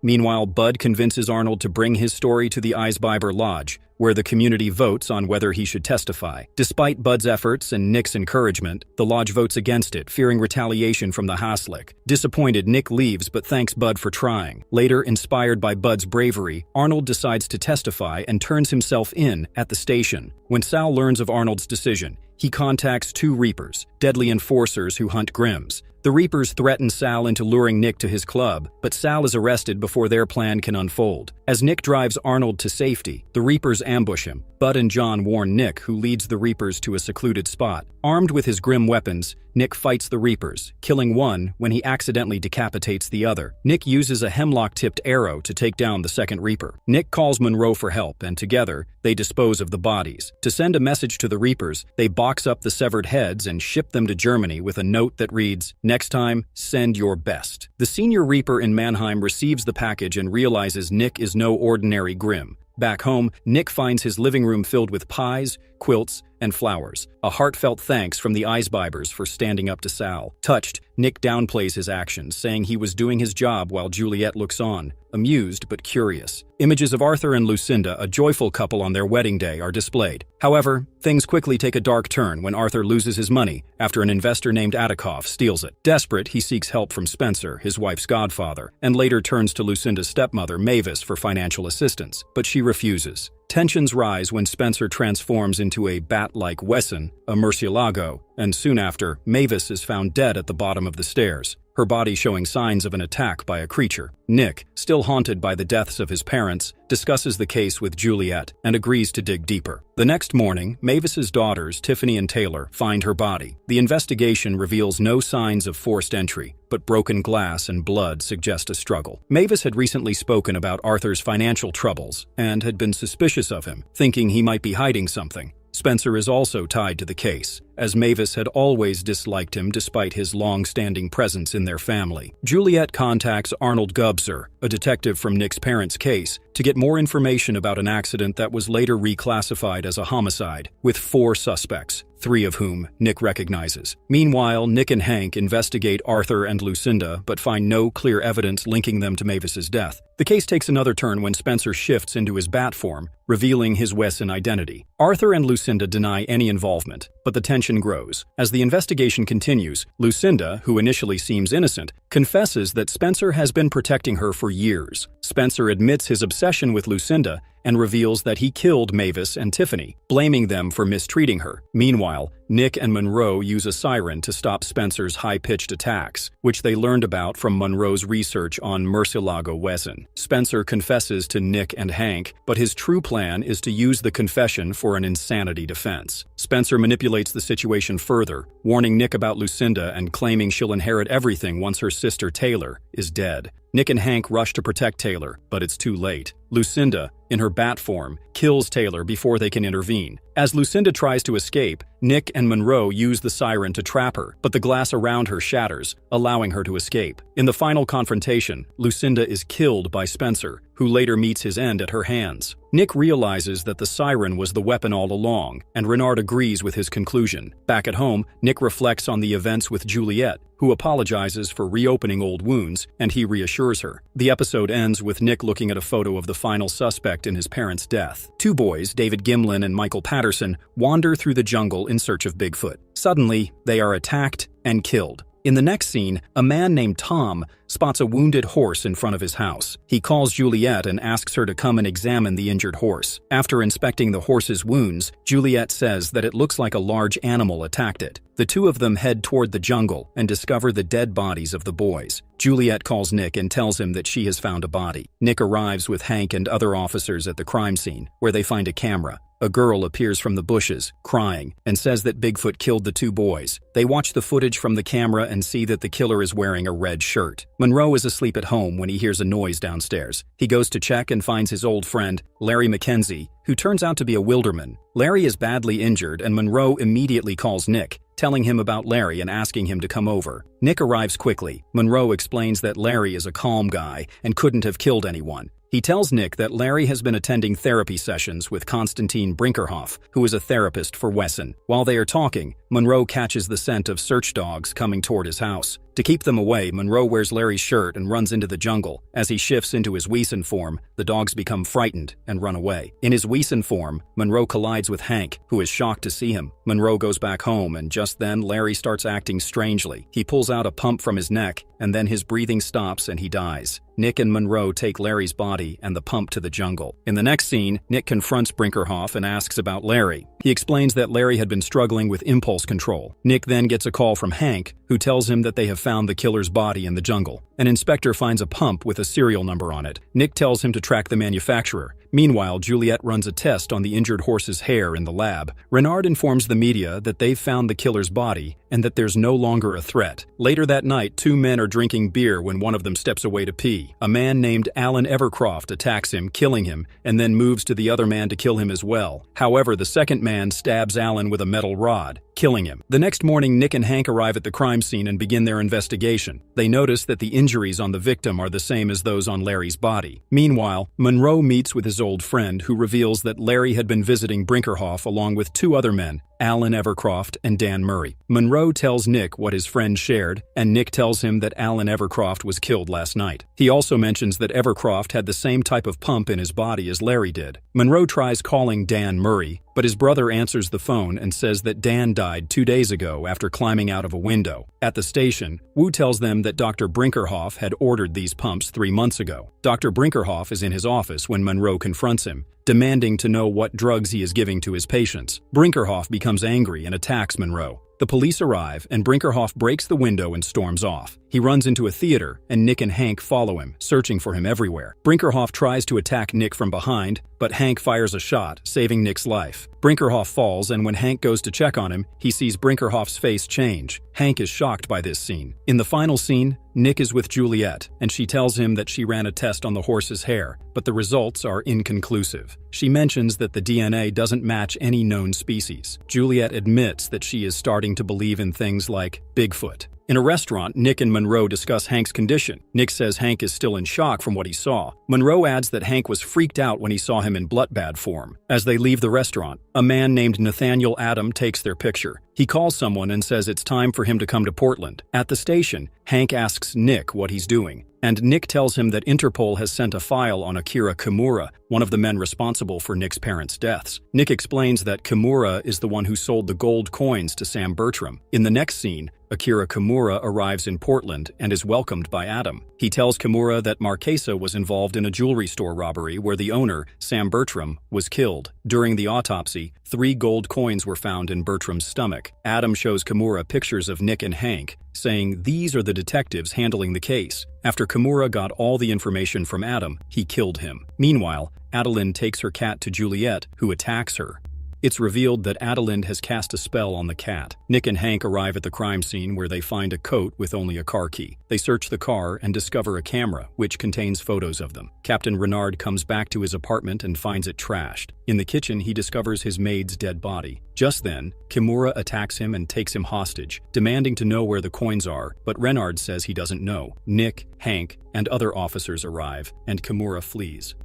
Meanwhile, Bud convinces Arnold to bring his story to the Eisbiber Lodge, where the community votes on whether he should testify. Despite Bud's efforts and Nick's encouragement, the lodge votes against it, fearing retaliation from the Haslick. Disappointed, Nick leaves but thanks Bud for trying. Later, inspired by Bud's bravery, Arnold decides to testify and turns himself in at the station. When Sal learns of Arnold's decision, he contacts 2 Reapers, deadly enforcers who hunt Grimms. The Reapers threaten Sal into luring Nick to his club, but Sal is arrested before their plan can unfold. As Nick drives Arnold to safety, the Reapers ambush him. Bud and John warn Nick, who leads the Reapers to a secluded spot. Armed with his grimm weapons, Nick fights the Reapers, killing one when he accidentally decapitates the other. Nick uses a hemlock-tipped arrow to take down the second Reaper. Nick calls Monroe for help, and together, they dispose of the bodies. To send a message to the Reapers, they box up the severed heads and ship them to Germany with a note that reads, "Next time, send your best." The senior Reaper in Mannheim receives the package and realizes Nick is no ordinary grimm. Back home, Nick finds his living room filled with pies, quilts, and flowers. A heartfelt thanks from the Eisbibers for standing up to Sal. Touched, Nick downplays his actions, saying he was doing his job while Juliet looks on, amused but curious. Images of Arthur and Lucinda, a joyful couple on their wedding day, are displayed. However, things quickly take a dark turn when Arthur loses his money after an investor named Adikoff steals it. Desperate, he seeks help from Spencer, his wife's godfather, and later turns to Lucinda's stepmother, Mavis, for financial assistance, but she refuses. Tensions rise when Spencer transforms into a bat-like Wiesen, a Murcielago, and soon after, Mavis is found dead at the bottom of the stairs, her body showing signs of an attack by a creature. Nick, still haunted by the deaths of his parents, discusses the case with Juliet and agrees to dig deeper. The next morning, Mavis's daughters, Tiffany and Taylor, find her body. The investigation reveals no signs of forced entry, but broken glass and blood suggest a struggle. Mavis had recently spoken about Arthur's financial troubles and had been suspicious of him, thinking he might be hiding something. Spencer is also tied to the case, as Mavis had always disliked him despite his long-standing presence in their family. Juliet contacts Arnold Gubser, a detective from Nick's parents' case, to get more information about an accident that was later reclassified as a homicide, with 4 suspects, 3 of whom Nick recognizes. Meanwhile, Nick and Hank investigate Arthur and Lucinda, but find no clear evidence linking them to Mavis's death. The case takes another turn when Spencer shifts into his bat form, revealing his Wiesen identity. Arthur and Lucinda deny any involvement, but the tension grows. As the investigation continues, Lucinda, who initially seems innocent, confesses that Spencer has been protecting her for years. Spencer admits his obsession with Lucinda and reveals that he killed Mavis and Tiffany, blaming them for mistreating her. Meanwhile, Nick and Monroe use a siren to stop Spencer's high-pitched attacks, which they learned about from Monroe's research on Murcielago Wiesen. Spencer confesses to Nick and Hank, but his true plan is to use the confession for an insanity defense. Spencer manipulates the situation further, warning Nick about Lucinda and claiming she'll inherit everything once her sister Taylor is dead. Nick and Hank rush to protect Taylor, but it's too late. Lucinda, in her bat form, kills Taylor before they can intervene. As Lucinda tries to escape, Nick and Monroe use the siren to trap her, but the glass around her shatters, allowing her to escape. In the final confrontation, Lucinda is killed by Spencer, who later meets his end at her hands. Nick realizes that the siren was the weapon all along, and Renard agrees with his conclusion. Back at home, Nick reflects on the events with Juliet, who apologizes for reopening old wounds, and he reassures her. The episode ends with Nick looking at a photo of the final suspect in his parents' death. Two boys, David Gimlin and Michael Patterson, wander through the jungle in search of Bigfoot. Suddenly, they are attacked and killed. In the next scene, a man named Tom spots a wounded horse in front of his house. He calls Juliet and asks her to come and examine the injured horse. After inspecting the horse's wounds, Juliet says that it looks like a large animal attacked it. The two of them head toward the jungle and discover the dead bodies of the boys. Juliet calls Nick and tells him that she has found a body. Nick arrives with Hank and other officers at the crime scene, where they find a camera. A girl appears from the bushes, crying, and says that Bigfoot killed the two boys. They watch the footage from the camera and see that the killer is wearing a red shirt. Monroe is asleep at home when he hears a noise downstairs. He goes to check and finds his old friend, Larry McKenzie, who turns out to be a wilderman. Larry is badly injured, and Monroe immediately calls Nick, telling him about Larry and asking him to come over. Nick arrives quickly. Monroe explains that Larry is a calm guy and couldn't have killed anyone. He tells Nick that Larry has been attending therapy sessions with Konstantin Brinkerhoff, who is a therapist for Wesson. While they are talking, Monroe catches the scent of search dogs coming toward his house. To keep them away, Monroe wears Larry's shirt and runs into the jungle. As he shifts into his Wesson form, the dogs become frightened and run away. In his Wesson form, Monroe collides with Hank, who is shocked to see him. Monroe goes back home, and just then Larry starts acting strangely. He pulls out a pump from his neck, and then his breathing stops and he dies. Nick and Monroe take Larry's body and the pump to the jungle. In the next scene, Nick confronts Brinkerhoff and asks about Larry. He explains that Larry had been struggling with impulse control. Nick then gets a call from Hank, who tells him that they have found the killer's body in the jungle. An inspector finds a pump with a serial number on it. Nick tells him to track the manufacturer. Meanwhile, Juliet runs a test on the injured horse's hair in the lab. Renard informs the media that they've found the killer's body and that there's no longer a threat. Later that night, two men are drinking beer when one of them steps away to pee. A man named Alan Evercroft attacks him, killing him, and then moves to the other man to kill him as well. However, the second man stabs Alan with a metal rod, killing him. The next morning, Nick and Hank arrive at the crime scene and begin their investigation. They notice that the injuries on the victim are the same as those on Larry's body. Meanwhile, Monroe meets with his old friend, who reveals that Larry had been visiting Brinkerhoff along with two other men, Alan Evercroft and Dan Murray. Monroe tells Nick what his friend shared, and Nick tells him that Alan Evercroft was killed last night. He also mentions that Evercroft had the same type of pump in his body as Larry did. Monroe tries calling Dan Murray, but his brother answers the phone and says that Dan died 2 days ago after climbing out of a window. At the station, Wu tells them that Dr. Brinkerhoff had ordered these pumps 3 months ago. Dr. Brinkerhoff is in his office when Monroe confronts him, demanding to know what drugs he is giving to his patients. Brinkerhoff becomes angry and attacks Monroe. The police arrive, and Brinkerhoff breaks the window and storms off. He runs into a theater, and Nick and Hank follow him, searching for him everywhere. Brinkerhoff tries to attack Nick from behind, but Hank fires a shot, saving Nick's life. Brinkerhoff falls, and when Hank goes to check on him, he sees Brinkerhoff's face change. Hank is shocked by this scene. In the final scene, Nick is with Juliet, and she tells him that she ran a test on the horse's hair, but the results are inconclusive. She mentions that the DNA doesn't match any known species. Juliet admits that she is starting to believe in things like Bigfoot. In a restaurant, Nick and Monroe discuss Hank's condition. Nick says Hank is still in shock from what he saw. Monroe adds that Hank was freaked out when he saw him in bloodbath form. As they leave the restaurant, a man named Nathaniel Adam takes their picture. He calls someone and says it's time for him to come to Portland. At the station, Hank asks Nick what he's doing, and Nick tells him that Interpol has sent a file on Akira Kimura, one of the men responsible for Nick's parents' deaths. Nick explains that Kimura is the one who sold the gold coins to Sam Bertram. In the next scene, Akira Kimura arrives in Portland and is welcomed by Adam. He tells Kimura that Marquesa was involved in a jewelry store robbery where the owner, Sam Bertram, was killed. During the autopsy, 3 gold coins were found in Bertram's stomach. Adam shows Kimura pictures of Nick and Hank, saying these are the detectives handling the case. After Kimura got all the information from Adam, he killed him. Meanwhile, Adeline takes her cat to Juliet, who attacks her. It's revealed that Adalind has cast a spell on the cat. Nick and Hank arrive at the crime scene where they find a coat with only a car key. They search the car and discover a camera, which contains photos of them. Captain Renard comes back to his apartment and finds it trashed. In the kitchen, he discovers his maid's dead body. Just then, Kimura attacks him and takes him hostage, demanding to know where the coins are, but Renard says he doesn't know. Nick, Hank, and other officers arrive, and Kimura flees.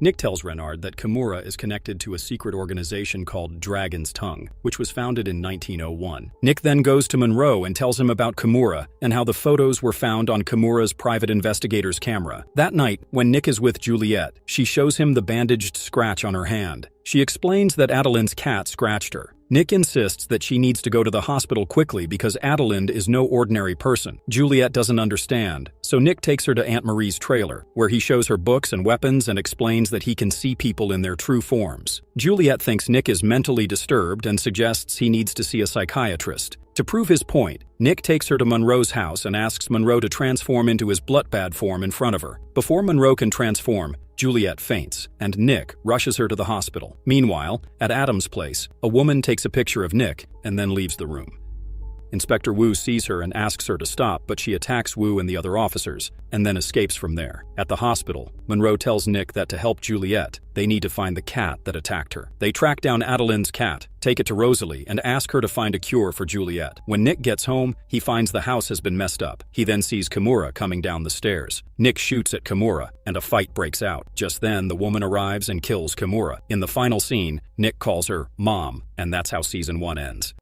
Nick tells Renard that Kimura is connected to a secret organization called Dragon's Tongue, which was founded in 1901. Nick then goes to Monroe and tells him about Kimura and how the photos were found on Kimura's private investigator's camera. That night, when Nick is with Juliet, she shows him the bandaged scratch on her hand. She explains that Adalind's cat scratched her. Nick insists that she needs to go to the hospital quickly because Adalind is no ordinary person. Juliet doesn't understand, so Nick takes her to Aunt Marie's trailer, where he shows her books and weapons and explains that he can see people in their true forms. Juliet thinks Nick is mentally disturbed and suggests he needs to see a psychiatrist. To prove his point, Nick takes her to Monroe's house and asks Monroe to transform into his bloodbad form in front of her. Before Monroe can transform, Juliet faints, and Nick rushes her to the hospital. Meanwhile, at Adam's place, a woman takes a picture of Nick and then leaves the room. Inspector Wu sees her and asks her to stop, but she attacks Wu and the other officers, and then escapes from there. At the hospital, Monroe tells Nick that to help Juliet, they need to find the cat that attacked her. They track down Adalind's cat, take it to Rosalie, and ask her to find a cure for Juliet. When Nick gets home, he finds the house has been messed up. He then sees Kimura coming down the stairs. Nick shoots at Kimura, and a fight breaks out. Just then, the woman arrives and kills Kimura. In the final scene, Nick calls her Mom, and that's how Season 1 ends.